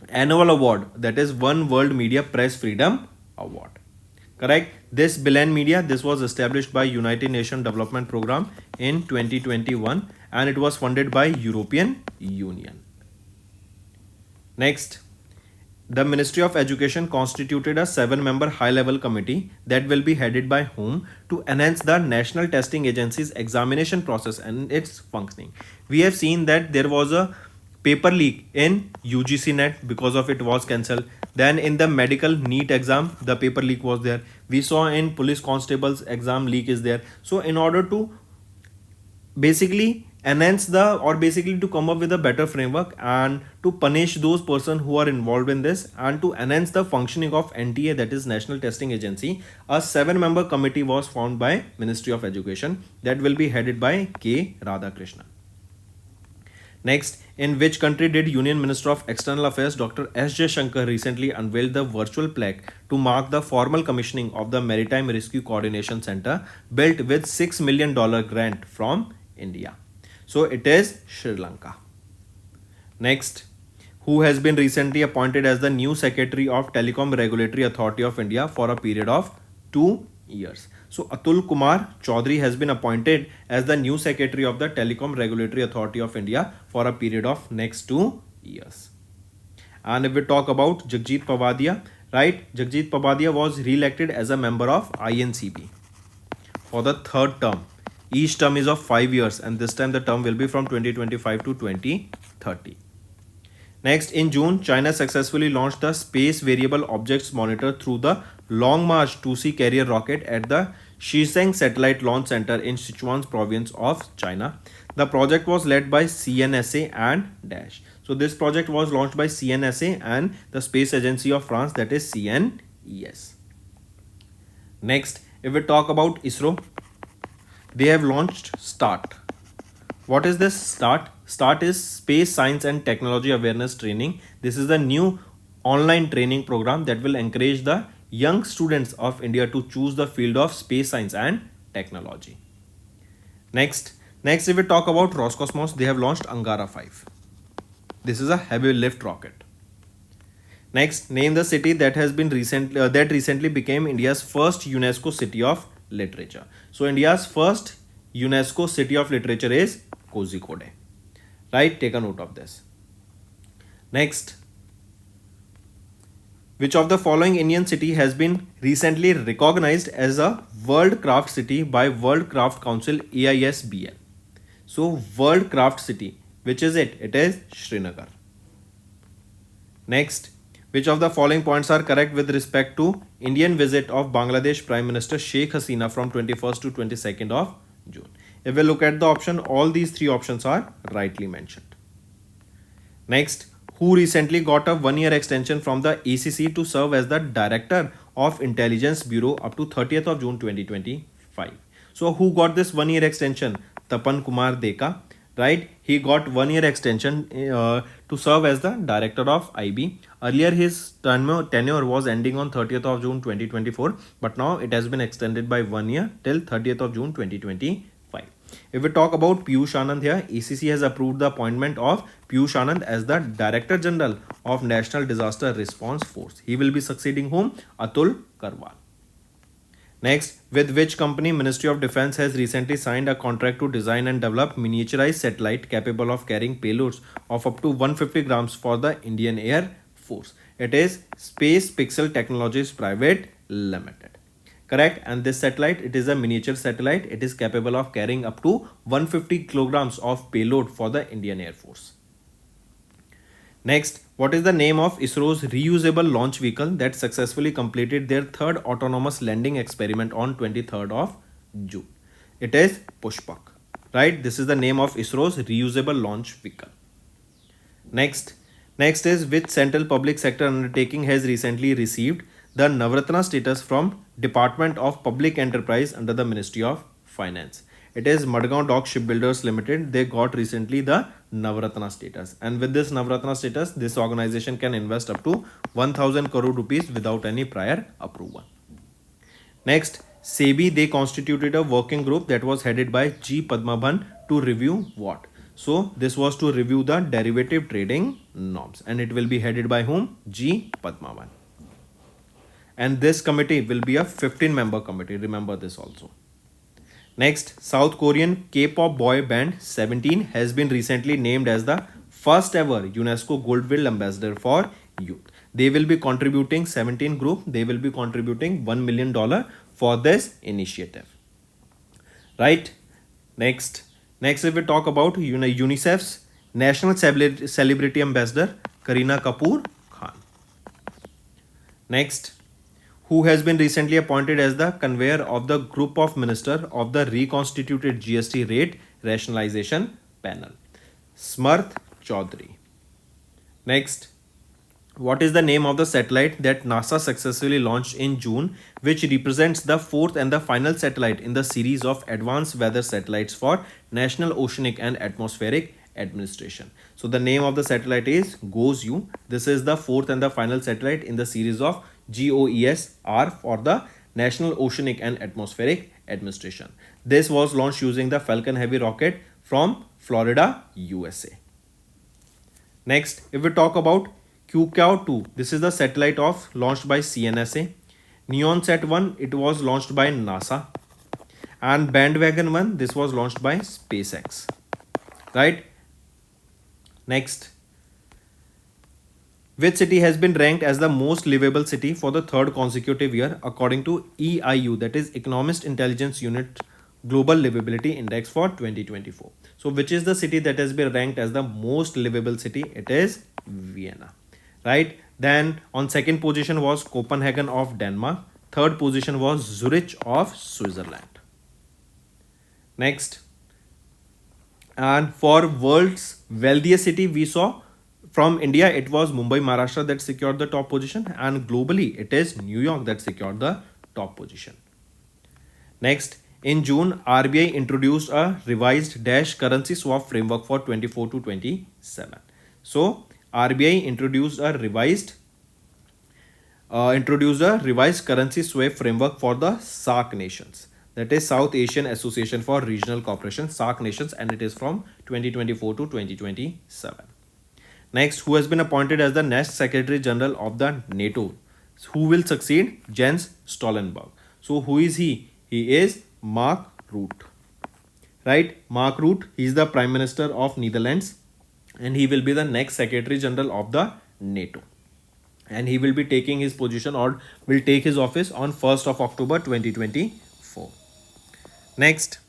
annual award, that is One World Media Press Freedom Award. Correct. This Bilan Media, this was established by United Nations Development Program in 2021 and it was funded by European Union. Next, the Ministry of Education constituted a 7-member high-level committee that will be headed by whom to enhance the National Testing Agency's examination process and its functioning. We have seen that there was a paper leak in UGC net, because of it was cancelled. Then in the medical NEET exam, the paper leak was there. We saw in police constables exam leak is there. So in order to basically enhance to come up with a better framework and to punish those persons who are involved in this and to enhance the functioning of NTA, that is National Testing Agency, a 7-member committee was formed by Ministry of Education that will be headed by K. Radhakrishnan. Next, in which country did Union Minister of External Affairs Dr. S. J. Shankar recently unveiled the virtual plaque to mark the formal commissioning of the Maritime Rescue Coordination Center built with $6 million grant from India? So it is Sri Lanka. Next, who has been recently appointed as the new Secretary of Telecom Regulatory Authority of India for a period of 2 years? So Atul Kumar Chaudhary has been appointed as the new Secretary of the Telecom Regulatory Authority of India for a period of next 2 years. And if we talk about Jagjit Pavadia, right? Jagjit Pavadia was re-elected as a member of INCB for the 3rd term. Each term is of 5 years and this time the term will be from 2025 to 2030. Next, in June, China successfully launched the Space Variable Objects Monitor through the Long March 2C carrier rocket at the Shisheng Satellite Launch Center in Sichuan province of China. The project was led by CNSA and Dash. So this project was launched by CNSA and the Space Agency of France, that is CNES. Next, if we talk about ISRO, they have launched START. What is this START? START is Space Science and Technology Awareness Training. This is the new online training program that will encourage the young students of India to choose the field of space science and technology. Next, if we talk about Roscosmos, they have launched Angara 5. This is a heavy lift rocket. Next, name the city that has been recently became India's first UNESCO City of Literature. So India's first UNESCO City of Literature is Kozhikode. Right? Take a note of this. Next, which of the following Indian city has been recently recognized as a World Craft City by World Craft Council AISBL? So World Craft City, which is it? It is Srinagar. Next, which of the following points are correct with respect to Indian visit of Bangladesh Prime Minister Sheikh Hasina from 21st to 22nd of June? If we look at the option, all these 3 options are rightly mentioned. Next, who recently got a 1-year extension from the ACC to serve as the Director of Intelligence Bureau up to 30th of June 2025. So who got this 1-year extension? Tapan Kumar Deka, right? He got 1-year extension to serve as the Director of IB. Earlier his tenure was ending on 30th of June 2024, but now it has been extended by 1 year till 30th of June 2025. If we talk about Piyush Anand here, ACC has approved the appointment of Piyush Anand as the Director General of National Disaster Response Force. He will be succeeding whom? Atul Karwal. Next, with which company Ministry of Defence has recently signed a contract to design and develop miniaturized satellite capable of carrying payloads of up to 150 grams for the Indian Air Force? It is Space Pixel Technologies Private Limited. correct? And this satellite, it is a miniature satellite. It is capable of carrying up to 150 kilograms of payload for the Indian Air Force. Next, what is the name of ISRO's reusable launch vehicle that successfully completed their third autonomous landing experiment on 23rd of June? It is Pushpak, right? This is the name of ISRO's reusable launch vehicle. Next is which central public sector undertaking has recently received the Navratna status from Department of Public Enterprise under the Ministry of Finance? It is Madgaon Dock Shipbuilders Limited. They got recently the Navratna status, and with this Navratna status, this organization can invest up to 1000 crore rupees without any prior approval. Next, SEBI, they constituted a working group that was headed by G. Padmabhan to review what? So this was to review the derivative trading norms, and it will be headed by whom? G. Padmabhan. And this committee will be a 15-member committee. Remember this also. Next, South Korean K-pop boy band 17 has been recently named as the first ever UNESCO Goodwill Ambassador for Youth. They will be contributing 17 group. They will be contributing $1 million for this initiative. Right? Next, if we talk about UNICEF's National Celebrity Ambassador, Kareena Kapoor Khan. Next, who has been recently appointed as the convener of the group of minister of the reconstituted GST rate rationalization panel? Smarth Chaudhary. Next, what is the name of the satellite that NASA successfully launched in June, which represents the fourth and the final satellite in the series of advanced weather satellites for National Oceanic and Atmospheric Administration? So the name of the satellite is GOES-U. This is the fourth and the final satellite in the series of GOES-R for the National Oceanic and Atmospheric Administration. This was launched using the Falcon Heavy rocket from Florida, USA. Next, if we talk about QCAO-2, this is the satellite launched by CNSA. NeonSat-1, it was launched by NASA. And Bandwagon-1, this was launched by SpaceX. Right? Next, which city has been ranked as the most livable city for the third consecutive year according to EIU, that is Economist Intelligence Unit Global Livability Index for 2024. So which is the city that has been ranked as the most livable city? It is Vienna, right? Then on second position was Copenhagen of Denmark. Third position was Zurich of Switzerland. Next, and for world's wealthiest city, we saw from India, it was Mumbai, Maharashtra that secured the top position, and globally, it is New York that secured the top position. Next, in June, RBI introduced a revised dash currency swap framework for 24 to 27. So, RBI introduced a revised currency swap framework for the SAARC nations. That is South Asian Association for Regional Cooperation, SAARC nations, and it is from 2024 to 2027. Next, who has been appointed as the next Secretary General of the NATO? Who will succeed? Jens Stoltenberg. So who is he? He is Mark Rutte. Right? Mark Rutte, he is the Prime Minister of Netherlands, and he will be the next Secretary General of the NATO. And he will be taking his position, or will take his office on 1st of October 2024. Next,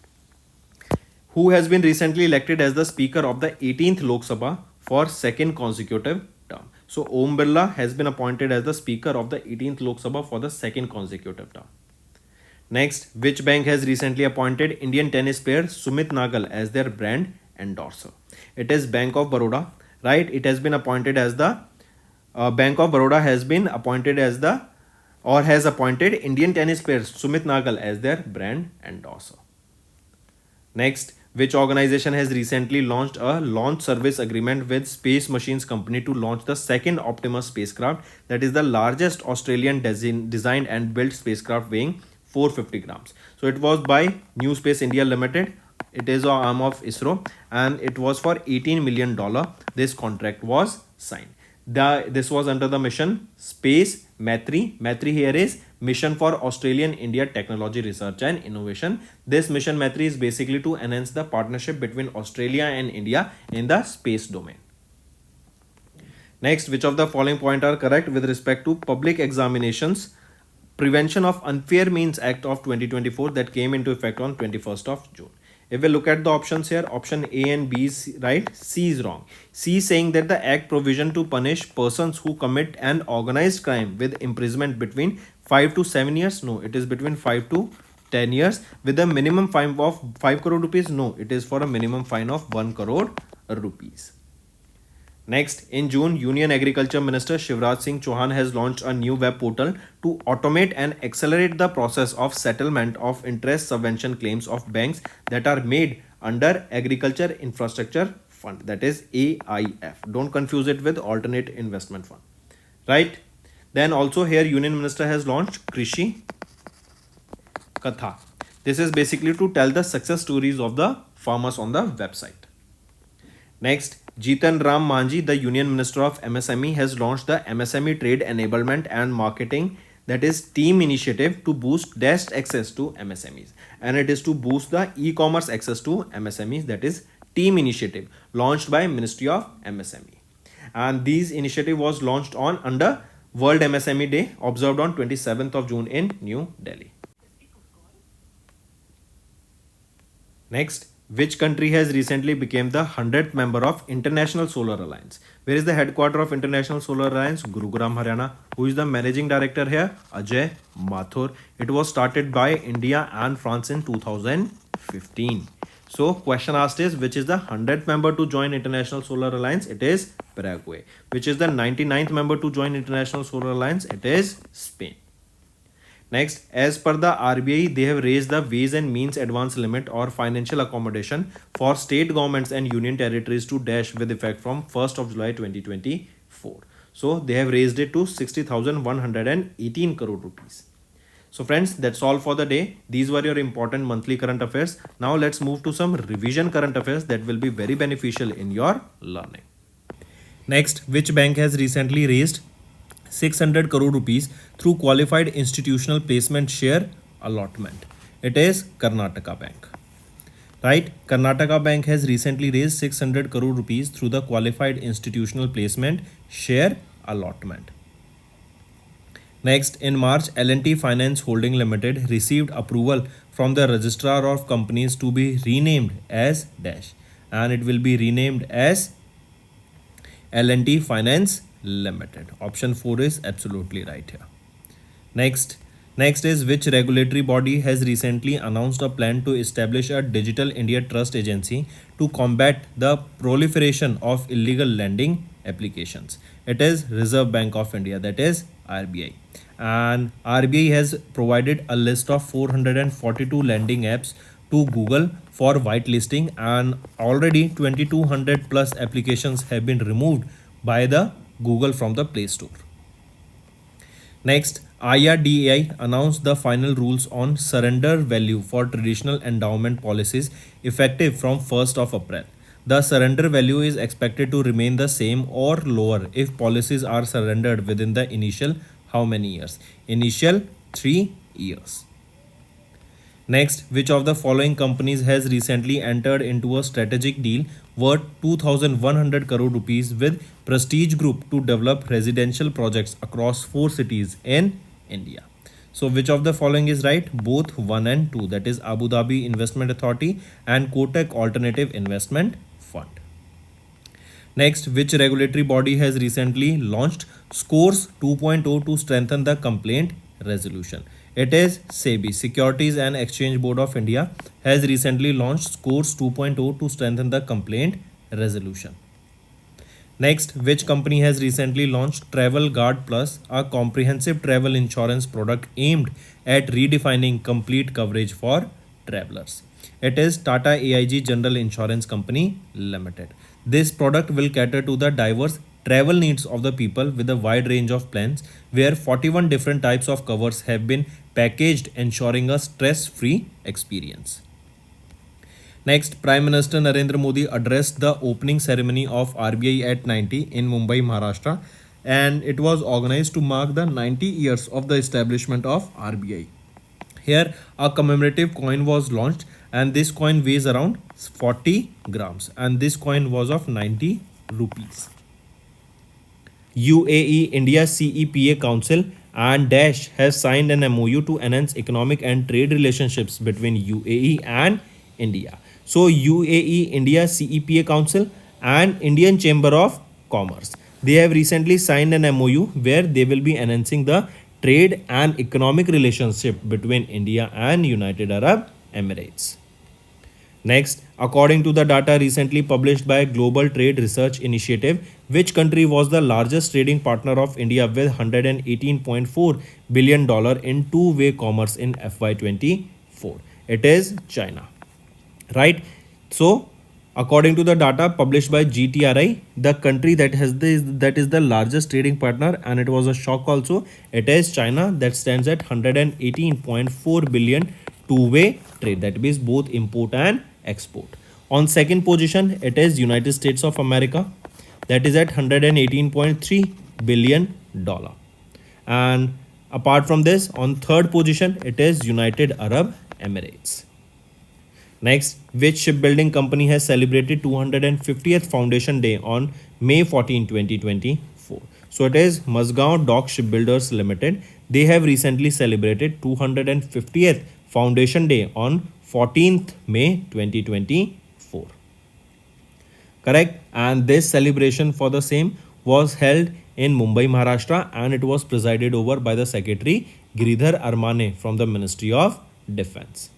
who has been recently elected as the Speaker of the 18th Lok Sabha for second consecutive term? So Om Birla has been appointed as the Speaker of the 18th Lok Sabha for the second consecutive term. Next, which bank has recently appointed Indian tennis player Sumit Nagal as their brand endorser? It is Bank of Baroda, right? It has been appointed as the Bank of Baroda has been appointed as the, or has appointed Indian tennis player Sumit Nagal as their brand endorser. Next, which organization has recently launched a launch service agreement with Space Machines Company to launch the second Optimus spacecraft, that is the largest Australian designed and built spacecraft weighing 450 grams. So it was by New Space India Limited. It is an arm of ISRO, and it was for $18 million. This contract was signed. This was under the mission Space Maitri. Maitri here is Mission for Australian India Technology Research and Innovation. This mission Maitri is basically to enhance the partnership between Australia and India in the space domain. Next, which of the following points are correct with respect to public examinations Prevention of Unfair Means Act of 2024 that came into effect on 21st of June. If we look at the options here, option A and B is right, C is wrong. C is saying that the act provision to punish persons who commit an organized crime with imprisonment between 5 to 7 years. No, it is between 5 to 10 years with a minimum fine of 5 crore rupees. No, it is for a minimum fine of 1 crore rupees. Next, in June, Union Agriculture Minister Shivraj Singh Chauhan has launched a new web portal to automate and accelerate the process of settlement of interest subvention claims of banks that are made under Agriculture Infrastructure Fund, that is AIF. Don't confuse it with Alternate Investment Fund, right? Then also here Union Minister has launched Krishi Katha. This is basically to tell the success stories of the farmers on the website. Next, Jitan Ram Manji, the Union Minister of MSME, has launched the MSME Trade Enablement and Marketing, that is TEAM initiative, to boost dashed access to MSMEs. And it is to boost the e-commerce access to MSMEs, that is TEAM initiative, launched by Ministry of MSME. And this initiative was launched on under World MSME Day, observed on 27th of June in New Delhi. Next, which country has recently become the 100th member of International Solar Alliance? Where is the headquarters of International Solar Alliance? Gurugram, Haryana. Who is the managing director here? Ajay Mathur. It was started by India and France in 2015. So, question asked is, which is the 100th member to join International Solar Alliance? It is Paraguay. Which is the 99th member to join International Solar Alliance? It is Spain. Next, as per the RBI, they have raised the Ways and Means Advance Limit or financial accommodation for state governments and union territories to dash with effect from 1st of July 2024. So, they have raised it to 60,118 crore rupees. So friends, that's all for the day. These were your important monthly current affairs. Now let's move to some revision current affairs that will be very beneficial in your learning. Next, which bank has recently raised 600 crore rupees through qualified institutional placement share allotment? It is Karnataka Bank. Right? Karnataka Bank has recently raised 600 crore rupees through the qualified institutional placement share allotment. Next, in March, L&T Finance Holding Limited received approval from the Registrar of Companies to be renamed as dash, and it will be renamed as L&T Finance Limited. Option 4 is absolutely right here. Next is, which regulatory body has recently announced a plan to establish a Digital India Trust Agency to combat the proliferation of illegal lending applications? It is Reserve Bank of India, that is RBI. And RBI has provided a list of 442 lending apps to Google for whitelisting, and already 2200 plus applications have been removed by the Google from the Play Store. Next, IRDAI announced the final rules on surrender value for traditional endowment policies effective from 1st of April. The surrender value is expected to remain the same or lower if policies are surrendered within the initial how many years? Initial 3 years. Next, which of the following companies has recently entered into a strategic deal worth 2,100 crore rupees with Prestige Group to develop residential projects across 4 cities in India? So which of the following is right? Both 1 and 2, that is Abu Dhabi Investment Authority and Kotak Alternative Investment Fund. Next, which regulatory body has recently launched Scores 2.0 to strengthen the complaint resolution? It is SEBI, Securities and Exchange Board of India, has recently launched Scores 2.0 to strengthen the complaint resolution. Next, which company has recently launched Travel Guard Plus, a comprehensive travel insurance product aimed at redefining complete coverage for travelers? It is Tata AIG General Insurance Company Limited. This product will cater to the diverse travel needs of the people with a wide range of plans, where 41 different types of covers have been packaged, ensuring a stress-free experience. Next, Prime Minister Narendra Modi addressed the opening ceremony of RBI at 90 in Mumbai, Maharashtra, and it was organized to mark the 90 years of the establishment of RBI. Here, a commemorative coin was launched, and this coin weighs around 40 grams, and this coin was of 90 rupees. UAE India CEPA Council And Dash has signed an MOU to enhance economic and trade relationships between UAE and India. So UAE India CEPA Council and Indian Chamber of Commerce, they have recently signed an MOU where they will be enhancing the trade and economic relationship between India and United Arab Emirates. Next, according to the data recently published by Global Trade Research Initiative, which country was the largest trading partner of India with $118.4 billion in two-way commerce in FY24? It is China, right? So, according to the data published by GTRI, the country that is the largest trading partner, and it was a shock also, it is China, that stands at 118.4 billion two-way trade, that means both import and export. On second position, it is United States of America, that is at $118.3 billion. And apart from this, on third position, it is United Arab Emirates. Next, which shipbuilding company has celebrated 250th Foundation Day on May 14, 2024? So it is Mazgaon Dock Shipbuilders Limited. They have recently celebrated 250th Foundation Day on 14th May 2024. Correct? And this celebration for the same was held in Mumbai, Maharashtra, and it was presided over by the Secretary Giridhar Armane from the Ministry of Defense.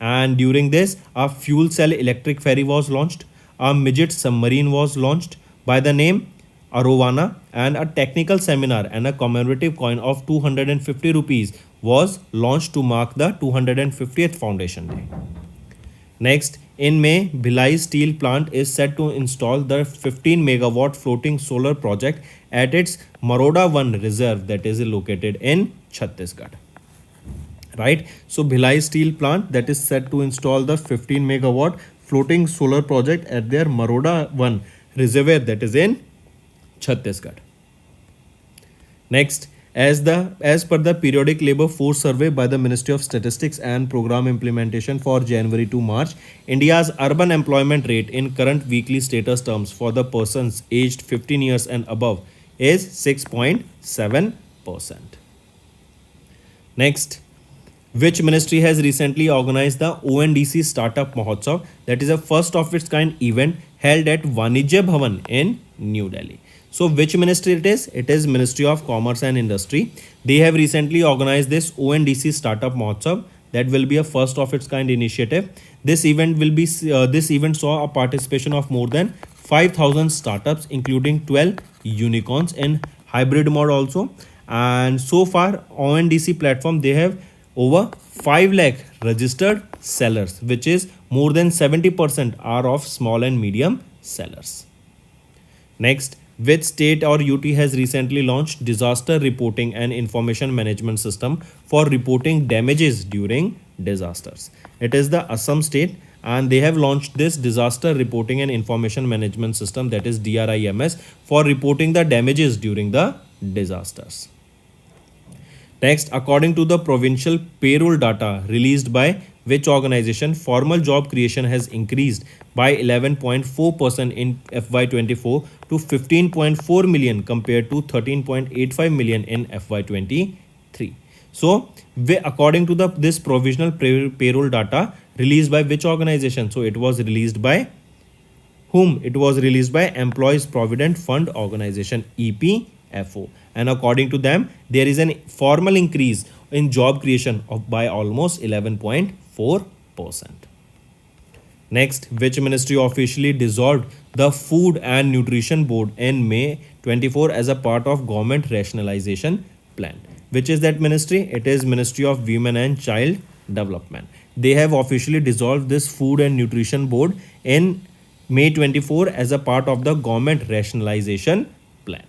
And during this, a fuel cell electric ferry was launched, a midget submarine was launched by the name Arowana, and a technical seminar and a commemorative coin of 250 rupees was launched to mark the 250th Foundation Day. Next, in May, Bhilai Steel Plant is set to install the 15 megawatt floating solar project at its Maroda 1 reserve that is located in Chhattisgarh. Right? So Bhilai Steel Plant that is set to install the 15 megawatt floating solar project at their Maroda 1 reservoir that is in Chhattisgarh. Next, as per the periodic labor force survey by the Ministry of Statistics and Program Implementation for January to March, India's urban employment rate in current weekly status terms for the persons aged 15 years and above is 6.7%. Next, which ministry has recently organized the ONDC Startup Mahotsav, that is a first of its kind event held at Vanijya Bhavan in New Delhi. So which ministry it is? It is Ministry of Commerce and Industry. They have recently organized this ONDC Startup Mahotsav that will be a first of its kind initiative. This event saw a participation of more than 5,000 startups including 12 unicorns in hybrid mode also. And so far ONDC platform, they have over 5 lakh registered sellers, which is more than 70% are of small and medium sellers. Next, which state or UT has recently launched disaster reporting and information management system for reporting damages during disasters? It is the Assam state, and they have launched this disaster reporting and information management system, that is DRIMS, for reporting the damages during the disasters. Next, according to the provincial payroll data released by which organization, formal job creation has increased by 11.4% in FY24 to 15.4 million compared to 13.85 million in FY23. So, according to this provisional payroll data released by which organization? So, it was released by whom? It was released by Employees Provident Fund Organization, EPFO. And according to them, there is a formal increase in job creation by almost 11.4%. Next, which ministry officially dissolved the Food and Nutrition Board in May 24 as a part of government rationalization plan? Which is that ministry? It is Ministry of Women and Child Development. They have officially dissolved this Food and Nutrition Board in May 24 as a part of the government rationalization plan.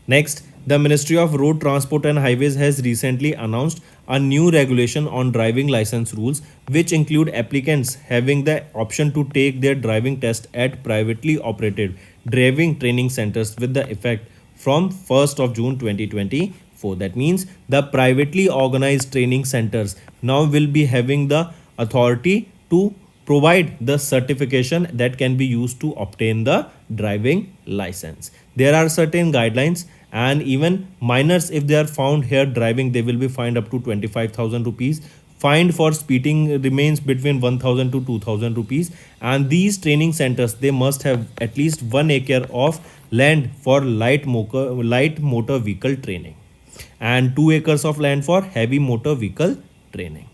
Next, the Ministry of Road Transport and Highways has recently announced a new regulation on driving license rules, which include applicants having the option to take their driving test at privately operated driving training centers with the effect from 1st of June 2024. That means the privately organized training centers now will be having the authority to provide the certification that can be used to obtain the driving license. There are certain guidelines, and even minors, if they are found here driving, they will be fined up to 25,000 rupees. Fine for speeding remains between 1,000 to 2,000 rupees. And these training centers, they must have at least 1 acre of land for light motor vehicle training and 2 acres of land for heavy motor vehicle training.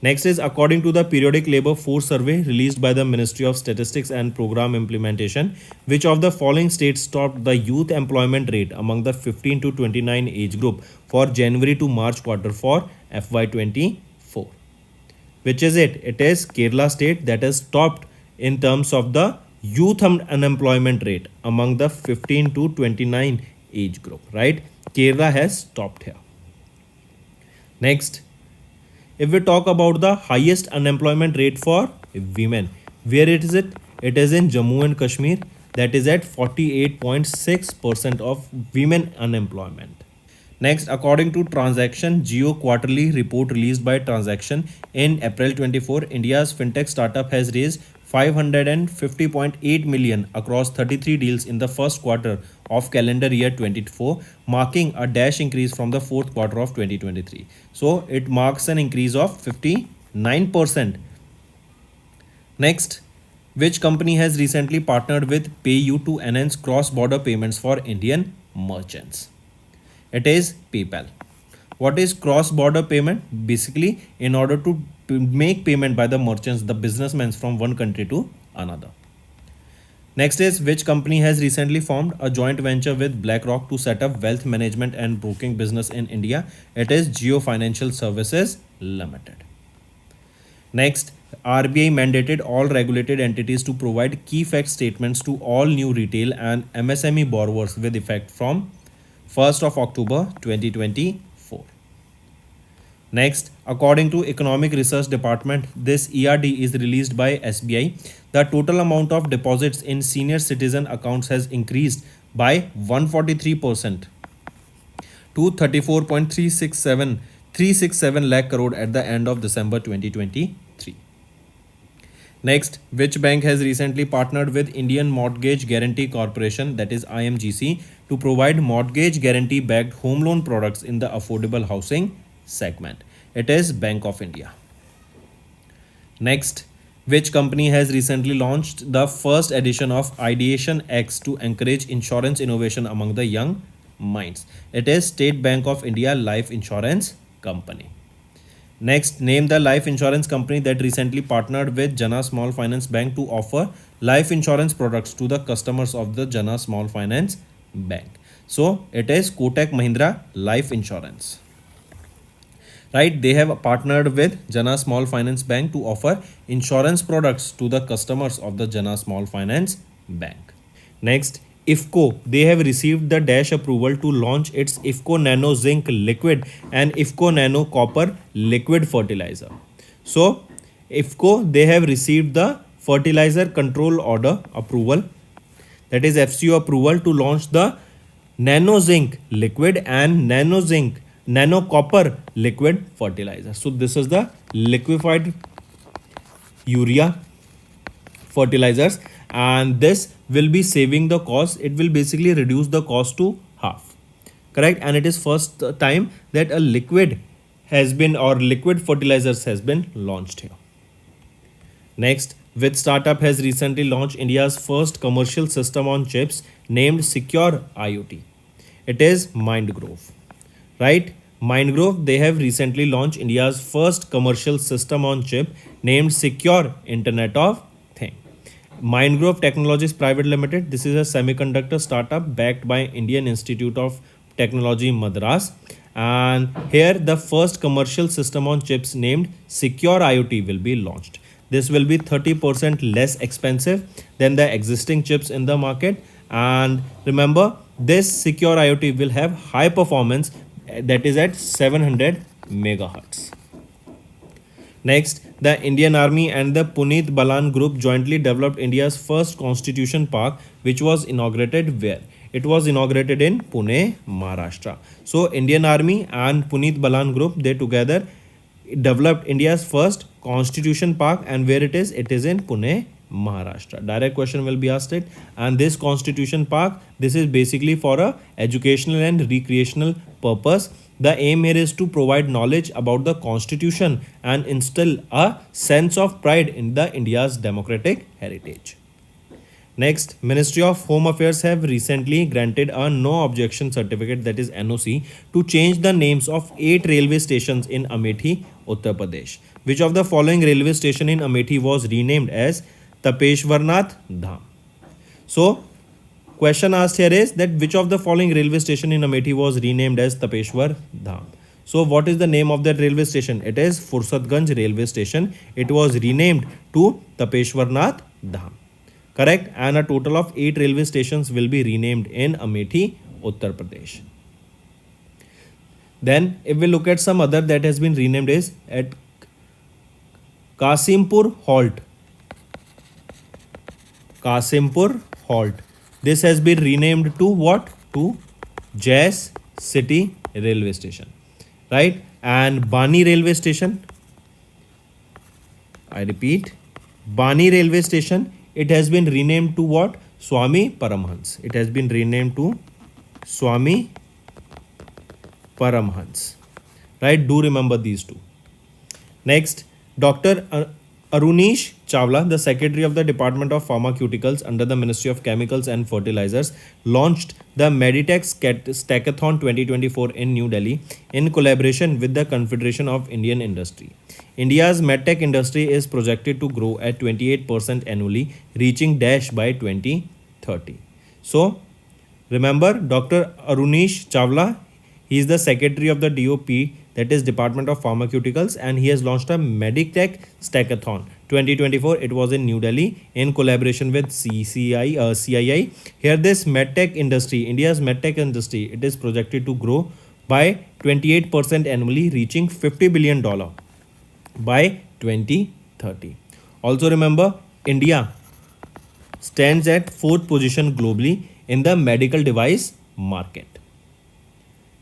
Next is, according to the periodic labor force survey released by the Ministry of Statistics and Program Implementation, which of the following states topped the youth employment rate among the 15 to 29 age group for January to March quarter for FY24? Which is it? It is Kerala state that has topped in terms of the youth unemployment rate among the 15 to 29 age group, right? Kerala has topped here. Next, if we talk about the highest unemployment rate for women, where it is it? It is in Jammu and Kashmir, that is at 48.6% of women unemployment. Next, according to Transaction Geo quarterly report released by Transaction in April 24, India's fintech startup has raised 550.8 million across 33 deals in the first quarter of calendar year 24, marking a dash increase from the fourth quarter of 2023. So it marks an increase of 59%. Next, which company has recently partnered with PayU to enhance cross-border payments for Indian merchants? It is PayPal. What is cross-border payment? Basically, in order to make payment by the merchants, the businessmen from one country to another. Next is, which company has recently formed a joint venture with BlackRock to set up wealth management and broking business in India? It is Geo Financial Services Limited. Next, RBI mandated all regulated entities to provide key fact statements to all new retail and MSME borrowers with effect from 1st of October 2024. Next, according to Economic Research Department, this ERD is released by SBI. The total amount of deposits in senior citizen accounts has increased by 143% to 34.367 lakh crore at the end of December 2023. Next, which bank has recently partnered with Indian Mortgage Guarantee Corporation, that is IMGC, to provide mortgage guarantee backed home loan products in the affordable housing segment? It is Bank of India. Next, which company has recently launched the first edition of Ideation X to encourage insurance innovation among the young minds? It is State Bank of India Life Insurance Company. Next, name the life insurance company that recently partnered with Jana Small Finance Bank to offer life insurance products to the customers of the Jana Small Finance Bank. So it is Kotak Mahindra Life Insurance. Right, they have partnered with Jana Small Finance Bank to offer insurance products to the customers of the Jana Small Finance Bank. Next, IFFCO, they have received the dash approval to launch its IFFCO Nano Zinc Liquid and IFFCO Nano Copper Liquid Fertilizer. So, IFFCO, they have received the Fertilizer Control Order approval, that is FCO approval, to launch the Nano Zinc Liquid and Nano Copper Liquid Fertilizer. So, this is the liquefied urea fertilizers, and this will be saving the cost. It will basically reduce the cost to half, correct? And it is first time that a liquid has been, or liquid fertilizers has been launched here. Next, which startup has recently launched India's first commercial system on chips named Secure IoT? It is Mindgrove, right? Mindgrove, they have recently launched India's first commercial system on chip named Secure Internet of Things. Mindgrove Technologies Private Limited, this is a semiconductor startup backed by Indian Institute of Technology Madras, and here the first commercial system on chips named Secure IoT will be launched. This will be 30% less expensive than the existing chips in the market, and remember, this Secure IoT will have high performance, that is at 700 megahertz. Next, the Indian Army and the Puneet Balan Group jointly developed India's first Constitution Park, which was inaugurated where? It was inaugurated in Pune, Maharashtra. So, Indian Army and Puneet Balan Group, they together developed India's first Constitution Park, and where it is? It is in Pune, Maharashtra. Direct question will be asked it. And this Constitution Park, this is basically for a educational and recreational purpose. The aim here is to provide knowledge about the Constitution and instill a sense of pride in the India's democratic heritage. Next, Ministry of Home Affairs have recently granted a no objection certificate, that is NOC, to change the names of 8 railway stations in Amethi, Uttar Pradesh. Which of the following railway station in Amethi was renamed as Tapeshwarnath Dham? So, question asked here is that which of the following railway station in Amethi was renamed as Tapeshwar Dham? So, what is the name of that railway station? It is Fursatganj railway station. It was renamed to Tapeshwarnath Dham. Correct. And a total of 8 railway stations will be renamed in Amethi, Uttar Pradesh. Then if we look at some other that has been renamed is at Kasimpur Halt. Kasimpur Halt. This has been renamed to what? To Jais City railway station. Right. And Bani railway station. I repeat, Bani railway station. It has been renamed to what? Swami Paramhans. It has been renamed to Swami Paramhans. Right? Do remember these two. Next, Dr. Arunish Chawla, the Secretary of the Department of Pharmaceuticals under the Ministry of Chemicals and Fertilizers, launched the Meditech Stackathon 2024 in New Delhi in collaboration with the Confederation of Indian Industry. India's medtech industry is projected to grow at 28% annually, reaching dash by 2030. So, remember Dr. Arunish Chawla, he is the Secretary of the DOP, that is Department of Pharmaceuticals, and he has launched a Meditech Stackathon 2024. It was in New Delhi in collaboration with CII. Here this medtech industry, India's medtech industry, it is projected to grow by 28% annually, reaching $50 billion by 2030. Also remember, India stands at 4th position globally in the medical device market.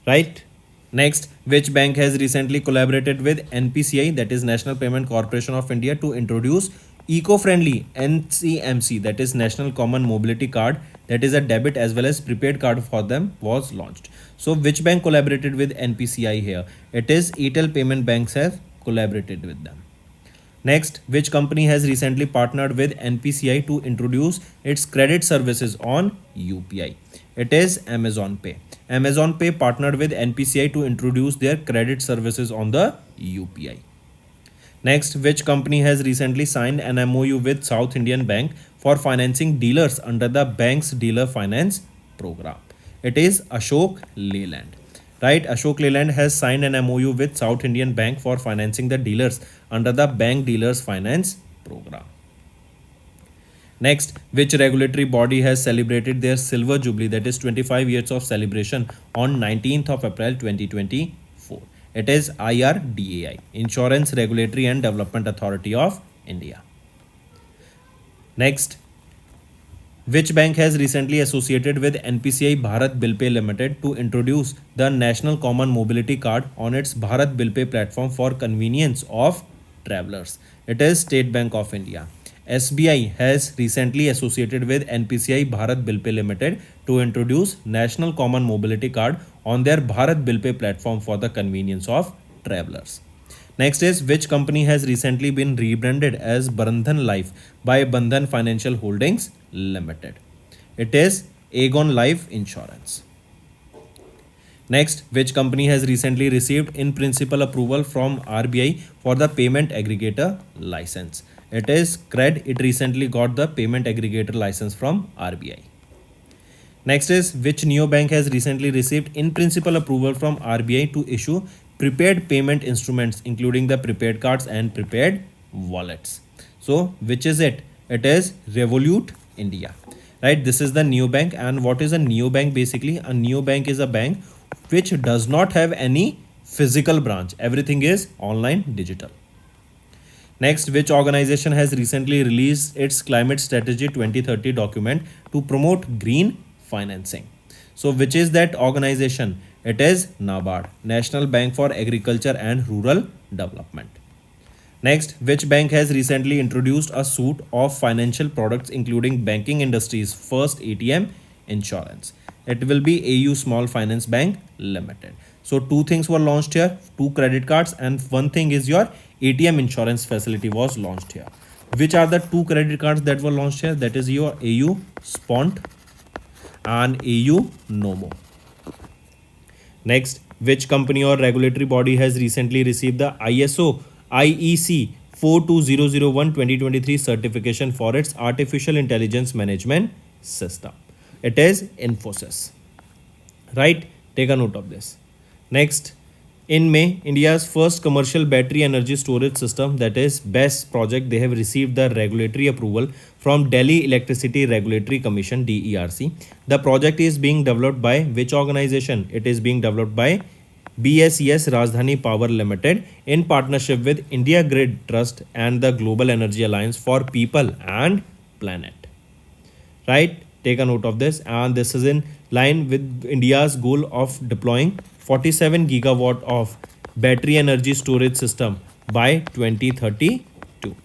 Right? Next, which bank has recently collaborated with NPCI, that is National Payment Corporation of India, to introduce eco-friendly NCMC, that is National Common Mobility Card, that is a debit as well as prepaid card for them, was launched. So which bank collaborated with NPCI here? It is Airtel Payment Banks have collaborated with them. Next, which company has recently partnered with NPCI to introduce its credit services on UPI? It is Amazon Pay. Amazon Pay partnered with NPCI to introduce their credit services on the UPI. Next, which company has recently signed an MOU with South Indian Bank for financing dealers under the bank's dealer finance program? It is Ashok Leyland. Right, Ashok Leyland has signed an MOU with South Indian Bank for financing the dealers under the bank dealers finance program. Next, which regulatory body has celebrated their silver jubilee, that is 25 years of celebration, on 19th of April 2024? It is IRDAI, Insurance Regulatory and Development Authority of India. Next, which bank has recently associated with NPCI Bharat Bill Pay Limited to introduce the National Common Mobility Card on its Bharat Bill Pay platform for convenience of travelers? It is State Bank of India. SBI has recently associated with NPCI Bharat Bill Pay Limited to introduce National Common Mobility Card on their Bharat Bill Pay platform for the convenience of travelers. Next is, which company has recently been rebranded as Bandhan Life by Bandhan Financial Holdings Limited? It is Aegon Life Insurance. Next, which company has recently received in principle approval from RBI for the payment aggregator license? It is CRED. It recently got the payment aggregator license from RBI. Next is, which neobank has recently received in principle approval from RBI to issue prepaid payment instruments, including the prepaid cards and prepaid wallets? So which is it? It is Revolut India. Right, this is the neobank. And what is a neobank? Basically, a neobank is a bank which does not have any physical branch. Everything is online, digital. Next, which organization has recently released its Climate Strategy 2030 document to promote green financing? So which is that organization? It is NABARD, National Bank for Agriculture and Rural Development. Next, which bank has recently introduced a suite of financial products including banking industry's first ATM insurance? It will be AU Small Finance Bank Limited. So two things were launched here, two credit cards, and one thing is your ATM insurance facility was launched here. Which are the two credit cards that were launched here? That is your AU Spont and AU Nomo. Next, which company or regulatory body has recently received the ISO IEC 42001-2023 certification for its artificial intelligence management system? It is Infosys. Right? Take a note of this. Next, in May, India's first commercial battery energy storage system, that is BESS project, they have received the regulatory approval from Delhi Electricity Regulatory Commission DERC. The project is being developed by which organization? It is being developed by BSES Rajdhani Power Limited in partnership with India Grid Trust and the Global Energy Alliance for People and Planet. Right? Take a note of this, and this is in line with India's goal of deploying 47 gigawatt of battery energy storage system by 2032.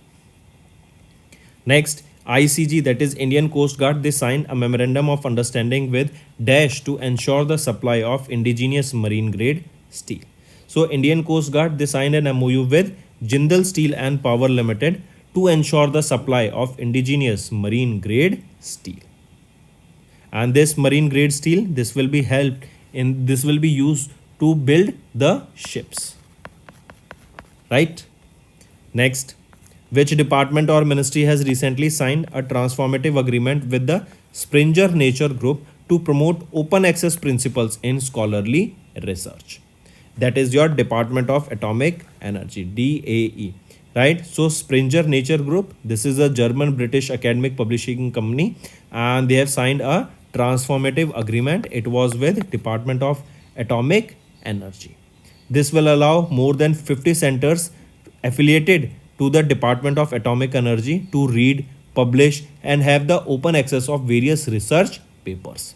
Next, ICG, that is Indian Coast Guard, they signed a memorandum of understanding with Dash to ensure the supply of indigenous marine grade steel. So Indian Coast Guard, they signed an MOU with Jindal Steel and Power Limited to ensure the supply of indigenous marine grade steel. And this marine grade steel, this will be used to build the ships. Right? Next, which department or ministry has recently signed a transformative agreement with the Springer Nature Group to promote open access principles in scholarly research? That is your Department of Atomic Energy, DAE. Right? So Springer Nature Group, this is a German British academic publishing company, and they have signed a transformative agreement. It was with Department of Atomic Energy. This will allow more than 50 centers affiliated to the Department of Atomic Energy to read, publish, and have the open access of various research papers.